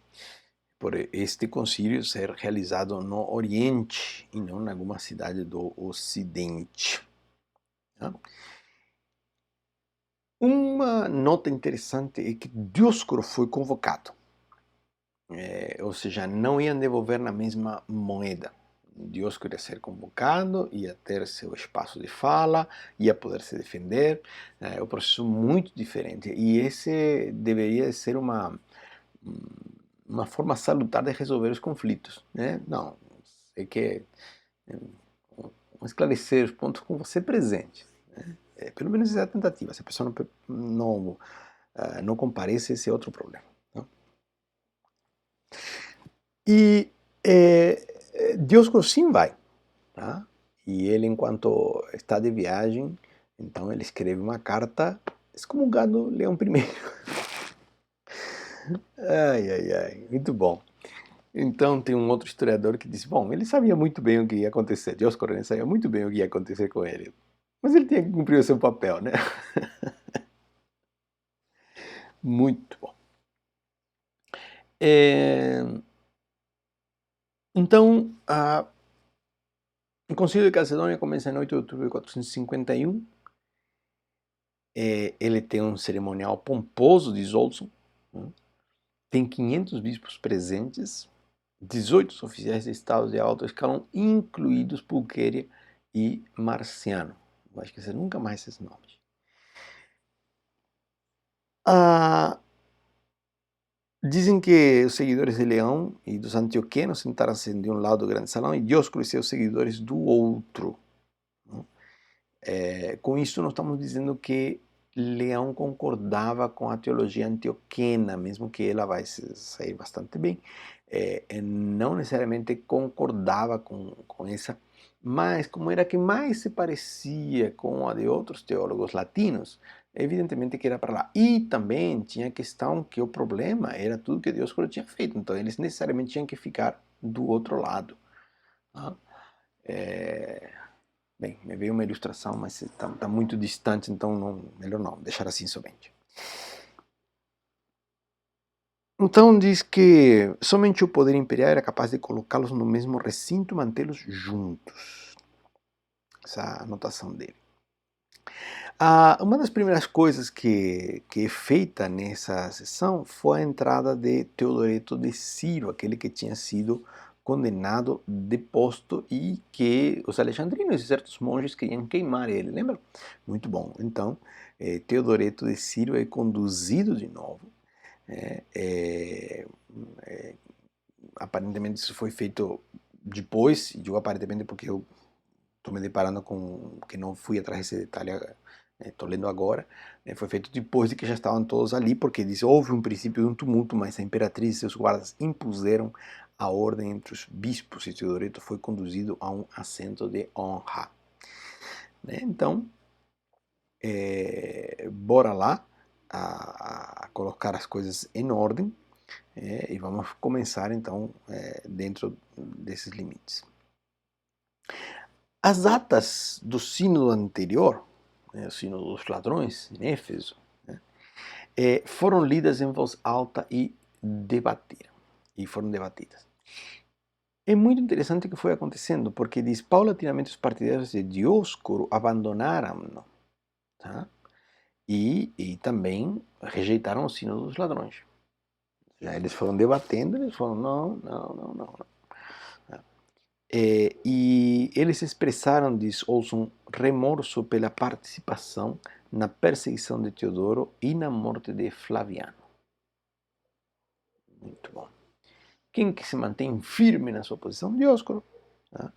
por este concílio ser realizado no Oriente e não em alguma cidade do Ocidente. Tá? Uma nota interessante é que Dioscoro foi convocado, ou seja, não iam devolver na mesma moeda. Dioscoro ia ser convocado, ia ter seu espaço de fala, ia poder se defender, é um processo muito diferente. E esse deveria ser uma forma salutar de resolver os conflitos, né? Não, é que vamos esclarecer os pontos com você presente, né? Pelo menos essa é a tentativa. Se a pessoa não comparece, esse é outro problema. Não? E Dioscoro sim vai, tá? E ele, enquanto está de viagem, então ele escreve uma carta excomungando Leão I. Ai, muito bom. Então tem um outro historiador que disse, bom, ele sabia muito bem o que ia acontecer, Dioscoro sabia muito bem o que ia acontecer com ele, mas ele tinha que cumprir o seu papel, né? Muito bom. Então, o Concílio de Calcedônia começa em 8 de outubro de 451. Ele tem um cerimonial pomposo, diz Olson, né? Tem 500 bispos presentes, 18 oficiais de Estado de alto escalão, incluídos Pulqueria e Marciano. Não vai esquecer nunca mais esses nomes. Dizem que os seguidores de Leão e dos antioquenos sentaram-se de um lado do grande salão e Dioscuro e seus seguidores do outro. Com isso, nós estamos dizendo que Leão concordava com a teologia antioquena, mesmo que ela vai sair bastante bem. Não necessariamente concordava com essa, mas como era que mais se parecia com a de outros teólogos latinos, evidentemente que era para lá. E também tinha a questão que o problema era tudo que Deus tinha feito, então eles necessariamente tinham que ficar do outro lado. Tá? Bem, me veio uma ilustração, mas está muito distante, então melhor não, deixar assim somente. Então diz que somente o poder imperial era capaz de colocá-los no mesmo recinto e mantê-los juntos. Essa é a anotação dele. Uma das primeiras coisas que é feita nessa sessão foi a entrada de Teodoreto de Ciro, aquele que tinha sido condenado, deposto e que os alexandrinos e certos monges queriam queimar ele, lembra? Muito bom. Então, Teodoreto de Ciro é conduzido de novo. Aparentemente isso foi feito depois, e digo aparentemente porque eu estou me deparando com que não fui atrás desse detalhe, estou lendo agora, foi feito depois de que já estavam todos ali, porque diz, houve um princípio de um tumulto, mas a imperatriz e seus guardas impuseram a ordem entre os bispos e Teodoreto foi conduzido a um assento de honra. Então, bora lá a colocar as coisas em ordem e vamos começar então dentro desses limites. As atas do sínodo anterior, o sínodo dos ladrões, em Éfeso, foram lidas em voz alta e foram debatidas. É muito interessante o que foi acontecendo, porque diz, paulatinamente os partidários de Dioscoro abandonaram-no, tá? E também rejeitaram o sínodo dos ladrões. Já eles foram debatendo, eles falaram, não. E eles expressaram, diz Olson, remorso pela participação na perseguição de Teodoro e na morte de Flaviano. Muito bom. Quem que se mantém firme na sua posição? Dioscoro. Tá?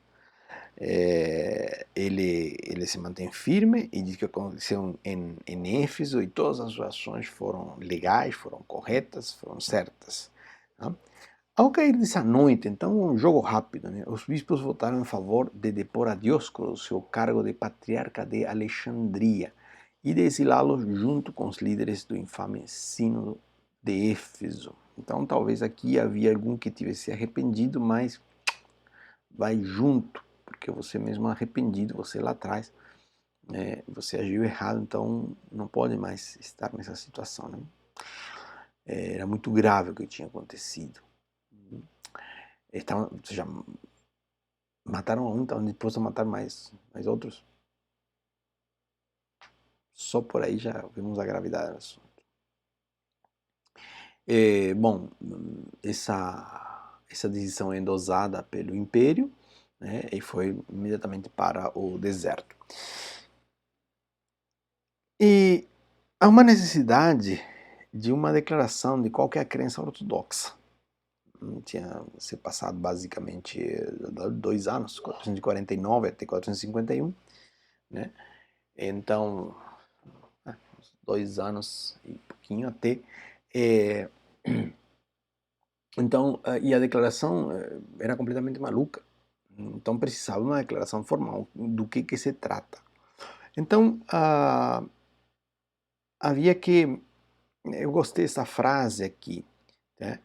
Ele se mantém firme e diz que aconteceu em Éfeso e todas as suas ações foram legais, foram corretas, foram certas. Tá? Ao cair dessa noite, então, um jogo rápido, os bispos votaram em favor de depor a Dioscoro do seu cargo de patriarca de Alexandria e de exilá-lo junto com os líderes do infame sínodo de Éfeso. Então, talvez aqui havia algum que tivesse se arrependido, mas vai junto, porque você mesmo é arrependido, você lá atrás, você agiu errado, então não pode mais estar nessa situação. Era muito grave o que tinha acontecido. Estavam, já mataram um, estavam dispostos a matar mais outros. Só por aí já vimos a gravidade do assunto. Bom, essa decisão é endosada pelo Império, e foi imediatamente para o deserto. E há uma necessidade de uma declaração de qualquer crença ortodoxa. Tinha se passado basicamente 2 anos, 449 até 451, né? Então, 2 anos e pouquinho até. Então, e a declaração era completamente maluca. Então precisava uma declaração formal do que se trata. Então, havia que. Eu gostei dessa frase aqui. Né?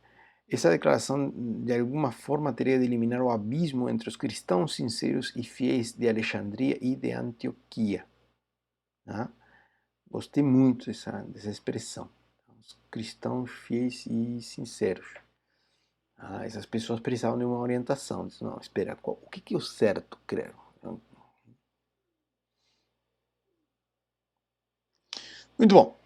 Essa declaração, de alguma forma, teria de eliminar o abismo entre os cristãos sinceros e fiéis de Alexandria e de Antioquia. Né? Gostei muito dessa expressão. Os cristãos fiéis e sinceros. Essas pessoas precisavam de uma orientação. Diz, não, espera, o que é o certo, creio? Muito bom.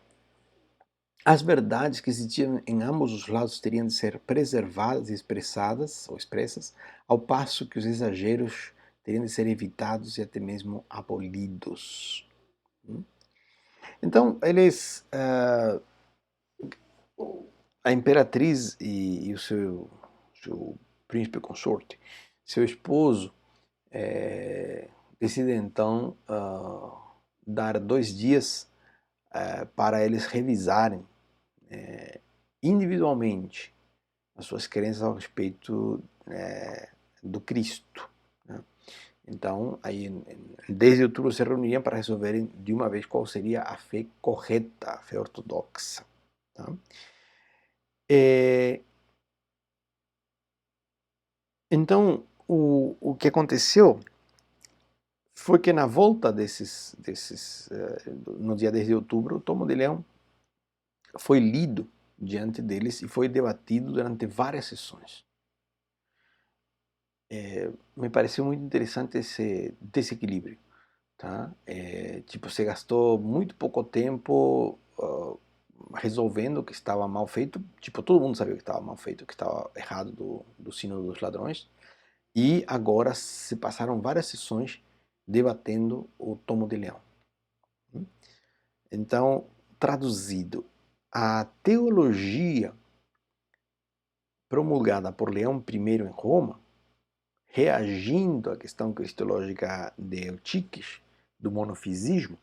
as verdades que existiam em ambos os lados teriam de ser preservadas e expressadas ou expressas, ao passo que os exageros teriam de ser evitados e até mesmo abolidos. Então, a imperatriz e o seu príncipe consorte, seu esposo, decidem então dar 2 dias para eles revisarem individualmente as suas crenças a respeito do Cristo, né? Então, aí, em 10 de outubro se reuniriam para resolverem de uma vez qual seria a fé correta, a fé ortodoxa. Tá? Então, o que aconteceu foi que na volta no dia 10 de outubro, o Tomo de Leão foi lido diante deles e foi debatido durante várias sessões. Me pareceu muito interessante esse desequilíbrio. Tá? Tipo, você gastou muito pouco tempo resolvendo o que estava mal feito. Tipo, todo mundo sabia que estava mal feito, que estava errado do Sínodo dos Ladrões. E agora se passaram várias sessões debatendo o Tomo de Leão. Então, traduzido, a teologia promulgada por Leão I em Roma, reagindo à questão cristológica de Eutíquis, do monofisismo,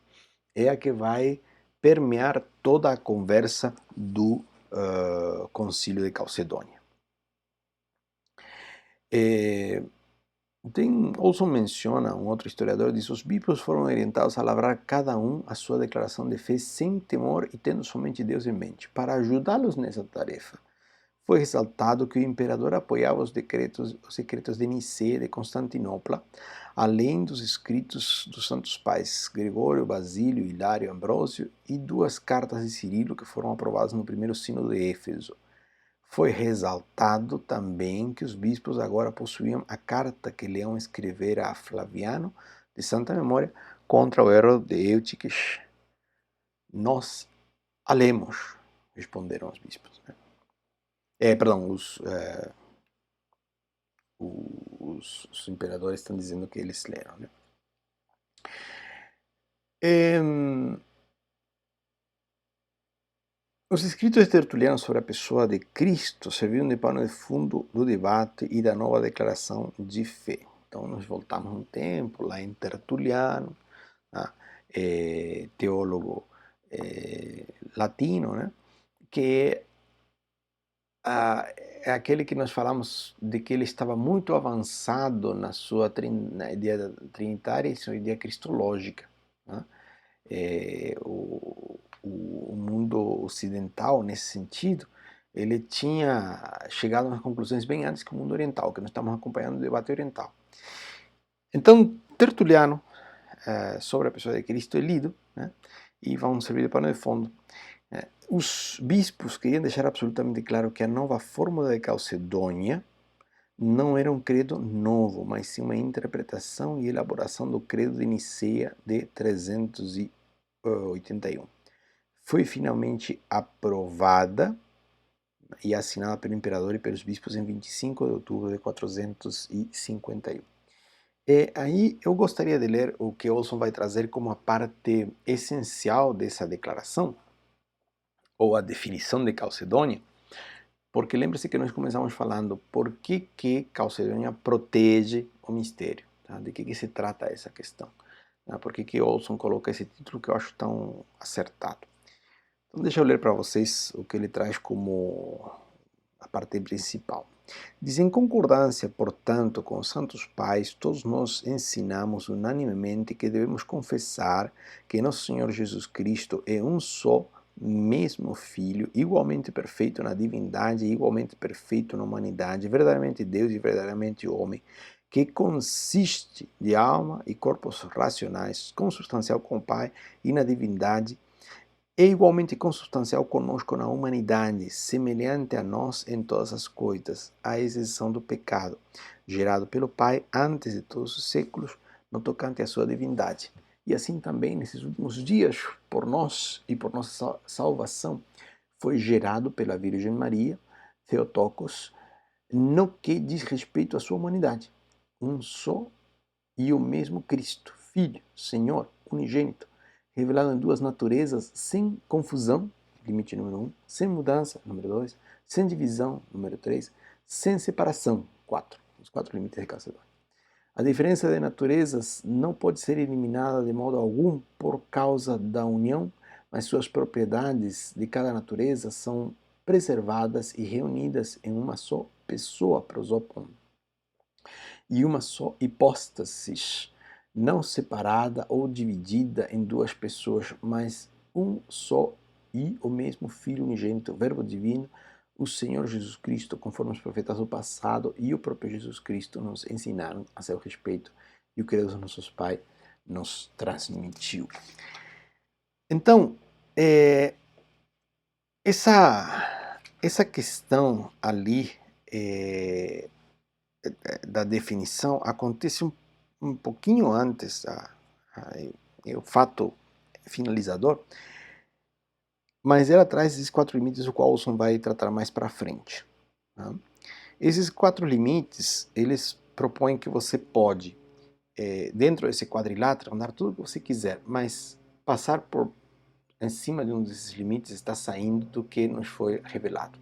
é a que vai permear toda a conversa do Concílio de Calcedônia. Olson menciona, um outro historiador, diz: os bispos foram orientados a lavrar cada um a sua declaração de fé sem temor e tendo somente Deus em mente. Para ajudá-los nessa tarefa, foi ressaltado que o imperador apoiava os decretos de Nicea e de Constantinopla, além dos escritos dos santos pais Gregório, Basílio, Hilário, Ambrósio e 2 cartas de Cirilo que foram aprovadas no primeiro sínodo de Éfeso. Foi ressaltado também que os bispos agora possuíam a carta que Leão escrevera a Flaviano, de santa memória, contra o erro de Eutíquis. Nós a lemos, responderam os bispos. Perdão, os imperadores estão dizendo que eles leram. Né? Os escritos de Tertuliano sobre a pessoa de Cristo serviram de pano de fundo do debate e da nova declaração de fé. Então, nós voltamos um tempo lá em Tertuliano, tá? Teólogo latino, né? Que é aquele que nós falamos de que ele estava muito avançado na sua na ideia trinitária e sua ideia cristológica. Né? O mundo ocidental, nesse sentido, ele tinha chegado a conclusões bem antes que o mundo oriental, que nós estamos acompanhando o debate oriental. Então, Tertuliano, sobre a pessoa de Cristo, é lido, né? E vão servir de pano de fundo. Os bispos queriam deixar absolutamente claro que a nova fórmula de Calcedônia não era um credo novo, mas sim uma interpretação e elaboração do credo de Nicea de 381. Foi finalmente aprovada e assinada pelo imperador e pelos bispos em 25 de outubro de 451. Aí eu gostaria de ler o que Olson vai trazer como a parte essencial dessa declaração, ou a definição de Calcedônia, porque lembre-se que nós começamos falando por que Calcedônia protege o mistério, tá? De que se trata essa questão, tá? Por que Olson coloca esse título que eu acho tão acertado. Então deixa eu ler para vocês o que ele traz como a parte principal. Diz: em concordância, portanto, com os santos pais, todos nós ensinamos unanimemente que devemos confessar que nosso Senhor Jesus Cristo é um só mesmo Filho, igualmente perfeito na divindade e igualmente perfeito na humanidade, verdadeiramente Deus e verdadeiramente homem, que consiste de alma e corpos racionais, consubstancial com o Pai e na divindade, é igualmente consubstancial conosco na humanidade, semelhante a nós em todas as coisas, à exceção do pecado, gerado pelo Pai antes de todos os séculos, no tocante à sua divindade. E assim também, nesses últimos dias, por nós e por nossa salvação, foi gerado pela Virgem Maria, Theotokos, no que diz respeito à sua humanidade. Um só e o mesmo Cristo, Filho, Senhor, unigênito, revelado em duas naturezas, sem confusão, limite número 1, sem mudança, número 2, sem divisão, número 3, sem separação, 4, os 4 limites de Calcedônia. A diferença de naturezas não pode ser eliminada de modo algum por causa da união, mas suas propriedades de cada natureza são preservadas e reunidas em uma só pessoa, prosopon, e uma só hipóstasis, não separada ou dividida em duas pessoas, mas um só e o mesmo Filho unigênito, Verbo divino, o Senhor Jesus Cristo, conforme os profetas do passado e o próprio Jesus Cristo nos ensinaram a seu respeito e o que Deus, nossos pais, nos transmitiu. Então, essa questão ali da definição acontece um pouquinho antes, o fato finalizador, mas ela traz esses 4 limites, o qual o Olson vai tratar mais para frente. Tá? Esses 4 limites, eles propõem que você pode, dentro desse quadrilátero, andar tudo o que você quiser, mas passar por em cima de um desses limites está saindo do que nos foi revelado.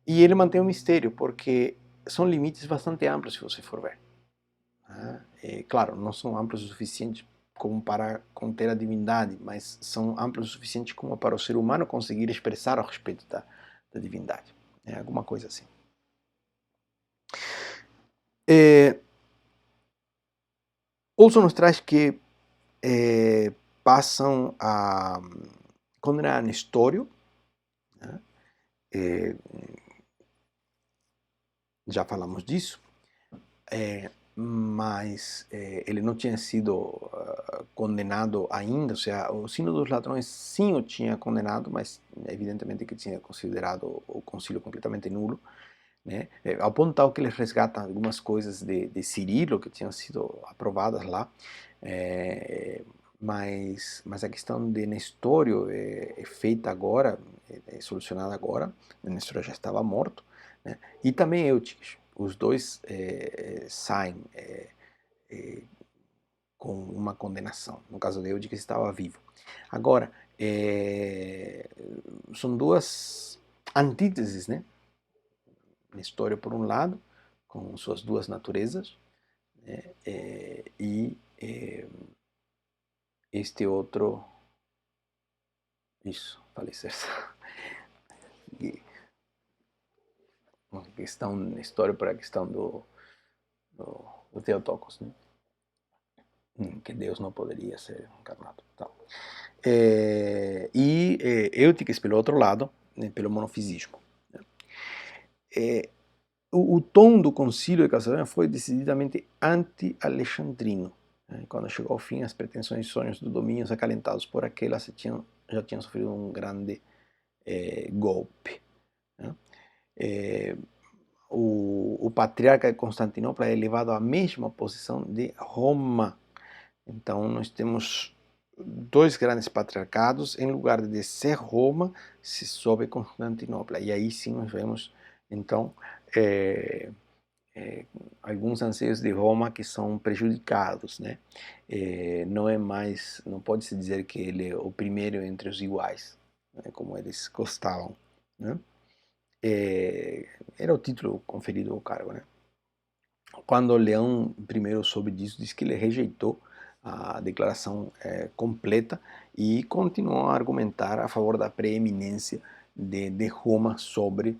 E ele mantém um mistério, porque são limites bastante amplos, se você for ver. Claro, não são amplos o suficiente como para conter a divindade, mas são amplos o suficiente como para o ser humano conseguir expressar a respeito da divindade. Alguma coisa assim. Olson nos traz que passam a condenar Nestório, né? Já falamos disso, mas ele não tinha sido condenado ainda, ou seja, o Sino dos Ladrões sim o tinha condenado, mas evidentemente que tinha considerado o concílio completamente nulo, né? Ao ponto tal que eles resgatam algumas coisas de Cirilo que tinham sido aprovadas lá, mas a questão de Nestório é feita agora, é solucionada agora. Nestório já estava morto, né? E também Eutiques. Os dois saem com uma condenação. No caso de Eutiques estava vivo. Agora, são duas antíteses, né? Nestório por um lado, com suas duas naturezas, né? E este outro, isso, falecer. Uma questão Nestório para a questão do Theotokos, né? Que Deus não poderia ser encarnado. Então, e Eutiques, pelo outro lado, né, pelo monofisismo. O tom do concílio de Calcedônia foi decididamente anti-alexandrino. Né? Quando chegou ao fim, as pretensões e sonhos do domínio acalentados por aquelas já tinham sofrido um grande golpe. Né? O patriarca de Constantinopla é elevado à mesma posição de Roma. Então, nós temos dois grandes patriarcados, em lugar de ser Roma, se sobe Constantinopla. E aí sim nós vemos, então, alguns anseios de Roma que são prejudicados, né? Não é mais, não pode se dizer que ele é o primeiro entre os iguais, né? Como eles gostavam, né? Era o título conferido ao cargo, né? Quando Leão I soube disso, disse que ele rejeitou a declaração completa e continuou a argumentar a favor da preeminência de Roma sobre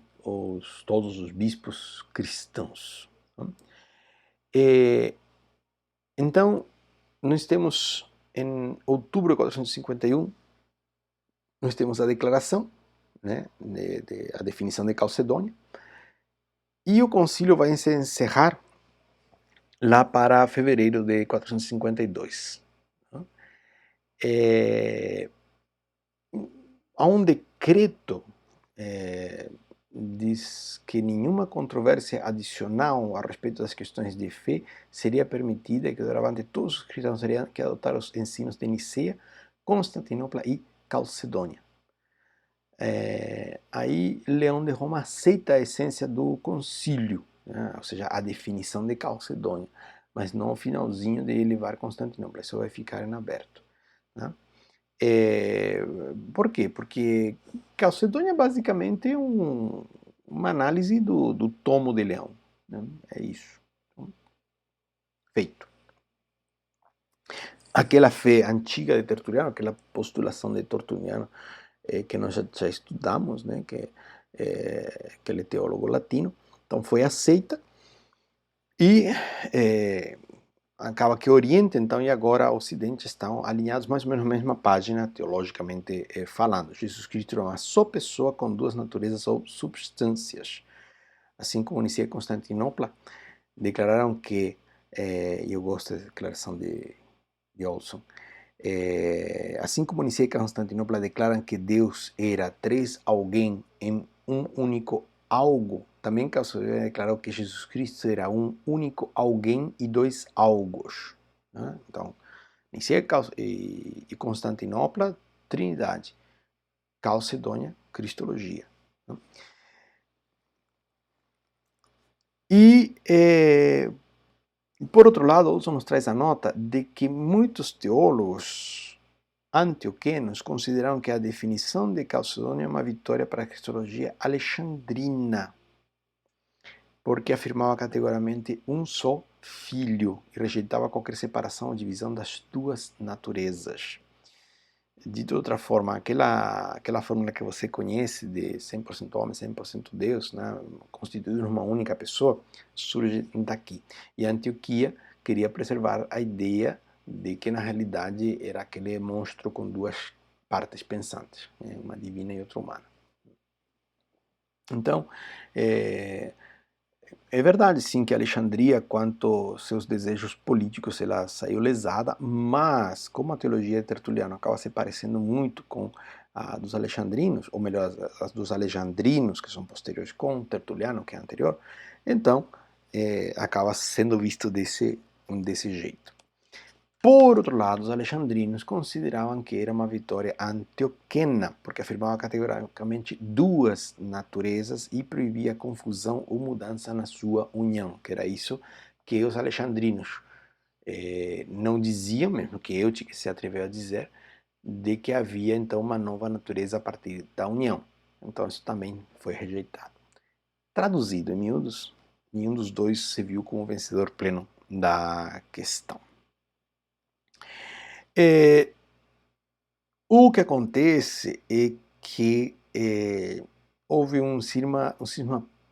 todos os bispos cristãos. Então, nós temos em outubro de 451, nós temos a declaração, né, a definição de Calcedônia, e o concílio vai se encerrar lá para fevereiro de 452. Há um decreto diz que nenhuma controvérsia adicional a respeito das questões de fé seria permitida e que doravante todos os cristãos teriam que adotar os ensinos de Nicea, Constantinopla e Calcedônia. Aí Leão de Roma aceita a essência do concílio, né? Ou seja, a definição de Calcedônia, mas não o finalzinho de levar Constantinopla, isso vai ficar em aberto, né? Por quê? Porque Calcedônia é basicamente uma análise do tomo de Leão, né? É isso. Então, feito. Aquela fé antiga de Tertuliano, aquela postulação de Tertuliano que nós já estudamos, né? Que aquele teólogo latino, então foi aceita e acaba que Oriente então e agora Ocidente estão alinhados mais ou menos na mesma página teologicamente falando. Jesus Cristo é uma só pessoa com duas naturezas ou substâncias. Assim como Nicea e Constantinopla declararam que, e eu gosto da declaração de Olson, assim como Nicea e Constantinopla declaram que Deus era três alguém em um único algo, também Calcedônia declarou que Jesus Cristo era um único alguém e dois algos, né? Então, Nicea e Constantinopla, Trindade. Calcedônia, Cristologia, né? E, por outro lado, Olson nos traz a nota de que muitos teólogos antioquenos consideraram que a definição de Calcedônia é uma vitória para a cristologia alexandrina, porque afirmava categoricamente um só filho e rejeitava qualquer separação ou divisão das duas naturezas. Dito de outra forma, aquela fórmula que você conhece de 100% homem, 100% Deus, né, constituídos numa única pessoa, surge daqui. E a Antioquia queria preservar a ideia de que na realidade era aquele monstro com duas partes pensantes, né, uma divina e outra humana. Então, é verdade, sim, que Alexandria, quanto seus desejos políticos, ela saiu lesada, mas como a teologia de Tertuliano acaba se parecendo muito com a dos alexandrinos, ou melhor, as dos alexandrinos, que são posteriores com Tertuliano, que é anterior, então acaba sendo visto desse jeito. Por outro lado, os alexandrinos consideravam que era uma vitória antioquena, porque afirmava categoricamente duas naturezas e proibia confusão ou mudança na sua união, que era isso que os alexandrinos não diziam, mesmo que eu se atreveu a dizer, de que havia então uma nova natureza a partir da união. Então isso também foi rejeitado. Traduzido em miúdos, nenhum dos dois se viu como vencedor pleno da questão. O que acontece é que houve um cisma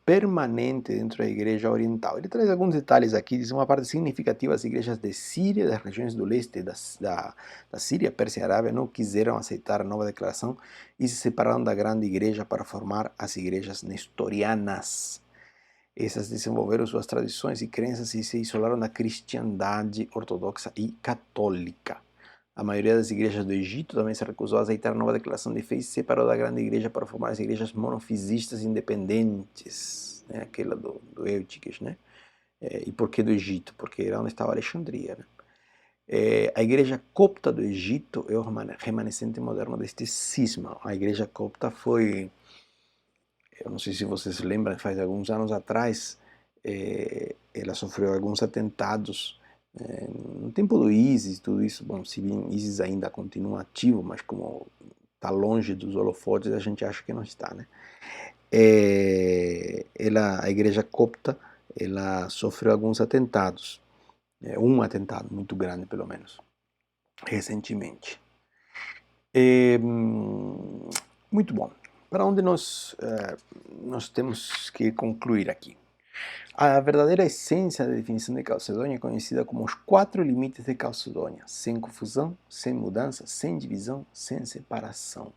permanente dentro da Igreja Oriental. Ele traz alguns detalhes aqui, diz uma parte significativa das igrejas de Síria, das regiões do leste da Síria, Pérsia e Arábia, não quiseram aceitar a nova declaração e se separaram da grande igreja para formar as igrejas nestorianas. Essas desenvolveram suas tradições e crenças e se isolaram da cristandade ortodoxa e católica. A maioria das igrejas do Egito também se recusou a aceitar a nova declaração de fé e se separou da grande igreja para formar as igrejas monofisistas independentes, né? Aquela do Eutiques, né? E por que do Egito? Porque era onde estava Alexandria, né? A igreja copta do Egito é o remanescente moderno deste cisma. A igreja copta foi, eu não sei se vocês lembram, faz alguns anos atrás, ela sofreu alguns atentados no tempo do ISIS, tudo isso. Bom, se bem ISIS ainda continua ativo, mas como está longe dos holofotes, a gente acha que não está, né? A igreja copta, ela sofreu alguns atentados, um atentado muito grande, pelo menos, recentemente. Muito bom. Para onde nós temos que concluir aqui? A verdadeira essência da definição de Calcedônia é conhecida como os 4 limites de Calcedônia: sem confusão, sem mudança, sem divisão, sem separação.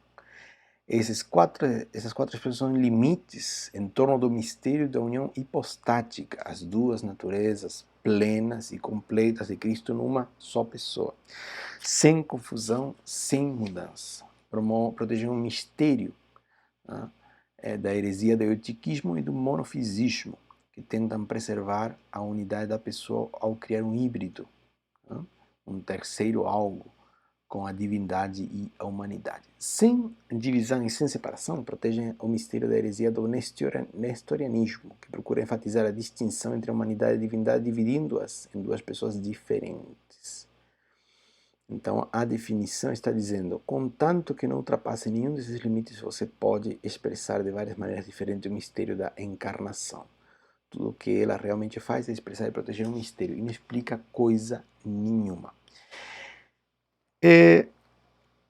Essas quatro expressões são limites em torno do mistério da união hipostática, as duas naturezas plenas e completas de Cristo numa só pessoa. Sem confusão, sem mudança. Protegem um mistério, né, da heresia do eutiquismo e do monofisismo, que tentam preservar a unidade da pessoa ao criar um híbrido, né, um terceiro algo, com a divindade e a humanidade. Sem divisão e sem separação, protegem o mistério da heresia do nestorianismo, que procura enfatizar a distinção entre a humanidade e a divindade, dividindo-as em duas pessoas diferentes. Então, a definição está dizendo, contanto que não ultrapasse nenhum desses limites, você pode expressar de várias maneiras diferentes o mistério da encarnação. Tudo o que ela realmente faz é expressar e proteger um mistério, e não explica coisa nenhuma.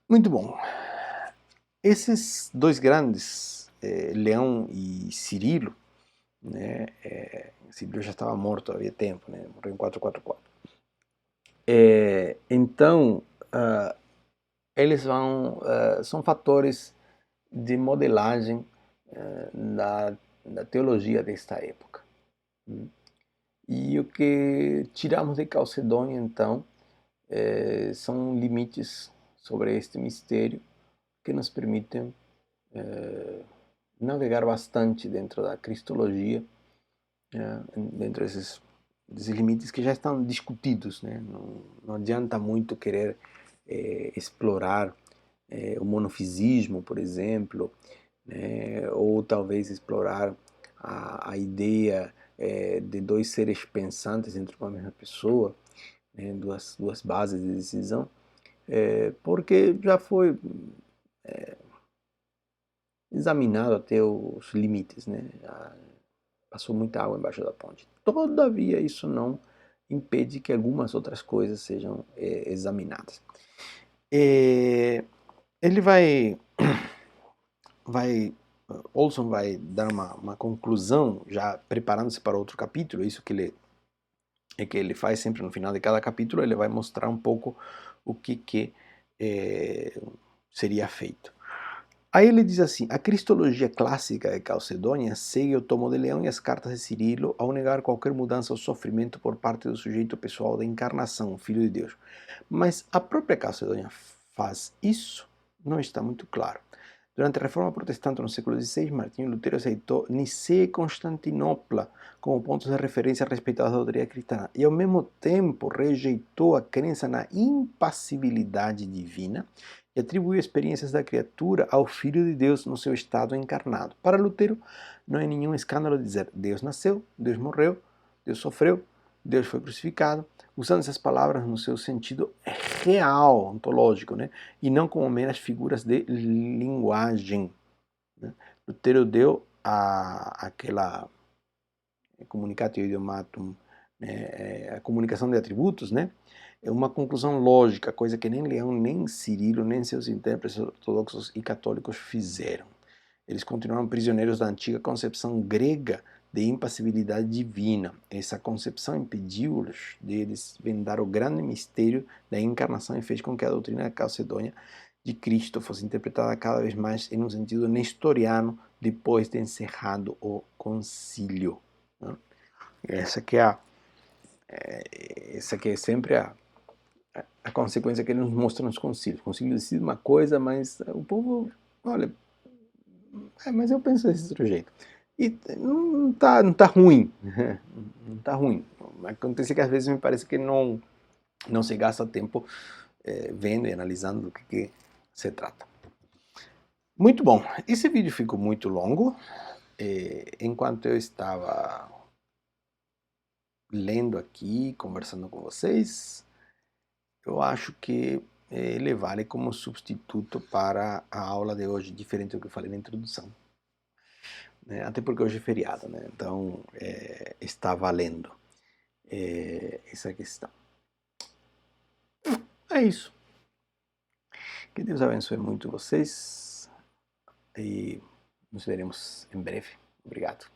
Muito bom. Esses dois grandes, Leão e Cirilo, né, Cirilo já estava morto havia tempo, né, morreu em 444. Então, eles são fatores de modelagem da teologia desta época. E o que tiramos de Calcedônia, então, são limites sobre este mistério que nos permitem navegar bastante dentro da cristologia, dentro desses limites que já estão discutidos, né? Não adianta muito querer explorar o monofisismo, por exemplo, né? Ou talvez explorar a ideia de dois seres pensantes entre uma mesma pessoa, né? duas bases de decisão, porque já foi examinado até os limites, né? Passou muita água embaixo da ponte. Todavia, isso não impede que algumas outras coisas sejam examinadas. Ele Olson vai dar uma conclusão, já preparando-se para outro capítulo. Isso que ele faz sempre no final de cada capítulo, ele vai mostrar um pouco o que seria feito. Aí ele diz assim, a cristologia clássica de Calcedônia segue o tomo de Leão e as cartas de Cirilo ao negar qualquer mudança ou sofrimento por parte do sujeito pessoal da encarnação, o Filho de Deus. Mas a própria Calcedônia faz isso? Não está muito claro. Durante a Reforma Protestante no século XVI, Martinho Lutero aceitou Nicéia e Constantinopla como pontos de referência respeitados da doutrina cristã e, ao mesmo tempo, rejeitou a crença na impassibilidade divina e atribuiu experiências da criatura ao Filho de Deus no seu estado encarnado. Para Lutero, não é nenhum escândalo dizer Deus nasceu, Deus morreu, Deus sofreu, Deus foi crucificado, usando essas palavras no seu sentido real, ontológico, né? E não como meras figuras de linguagem. Né? Lutero deu aquela comunicatio idiomatum, né? A comunicação de atributos, né? É uma conclusão lógica, coisa que nem Leão, nem Cirilo, nem seus intérpretes ortodoxos e católicos fizeram. Eles continuaram prisioneiros da antiga concepção grega de impassibilidade divina. Essa concepção impediu-os de desvendar o grande mistério da encarnação e fez com que a doutrina da Calcedônia de Cristo fosse interpretada cada vez mais em um sentido nestoriano depois de encerrado o concílio. Essa que é sempre a consequência que ele nos mostra nos concílios. O concílio decide uma coisa, mas o povo, olha, mas eu penso desse outro jeito. E não tá ruim. Não tá ruim. Acontece que às vezes me parece que não se gasta tempo vendo e analisando do que se trata. Muito bom. Esse vídeo ficou muito longo. Enquanto eu estava lendo aqui, conversando com vocês, eu acho que ele vale como substituto para a aula de hoje, diferente do que eu falei na introdução. Até porque hoje é feriado, né? Então está valendo essa questão. É isso. Que Deus abençoe muito vocês e nos veremos em breve. Obrigado.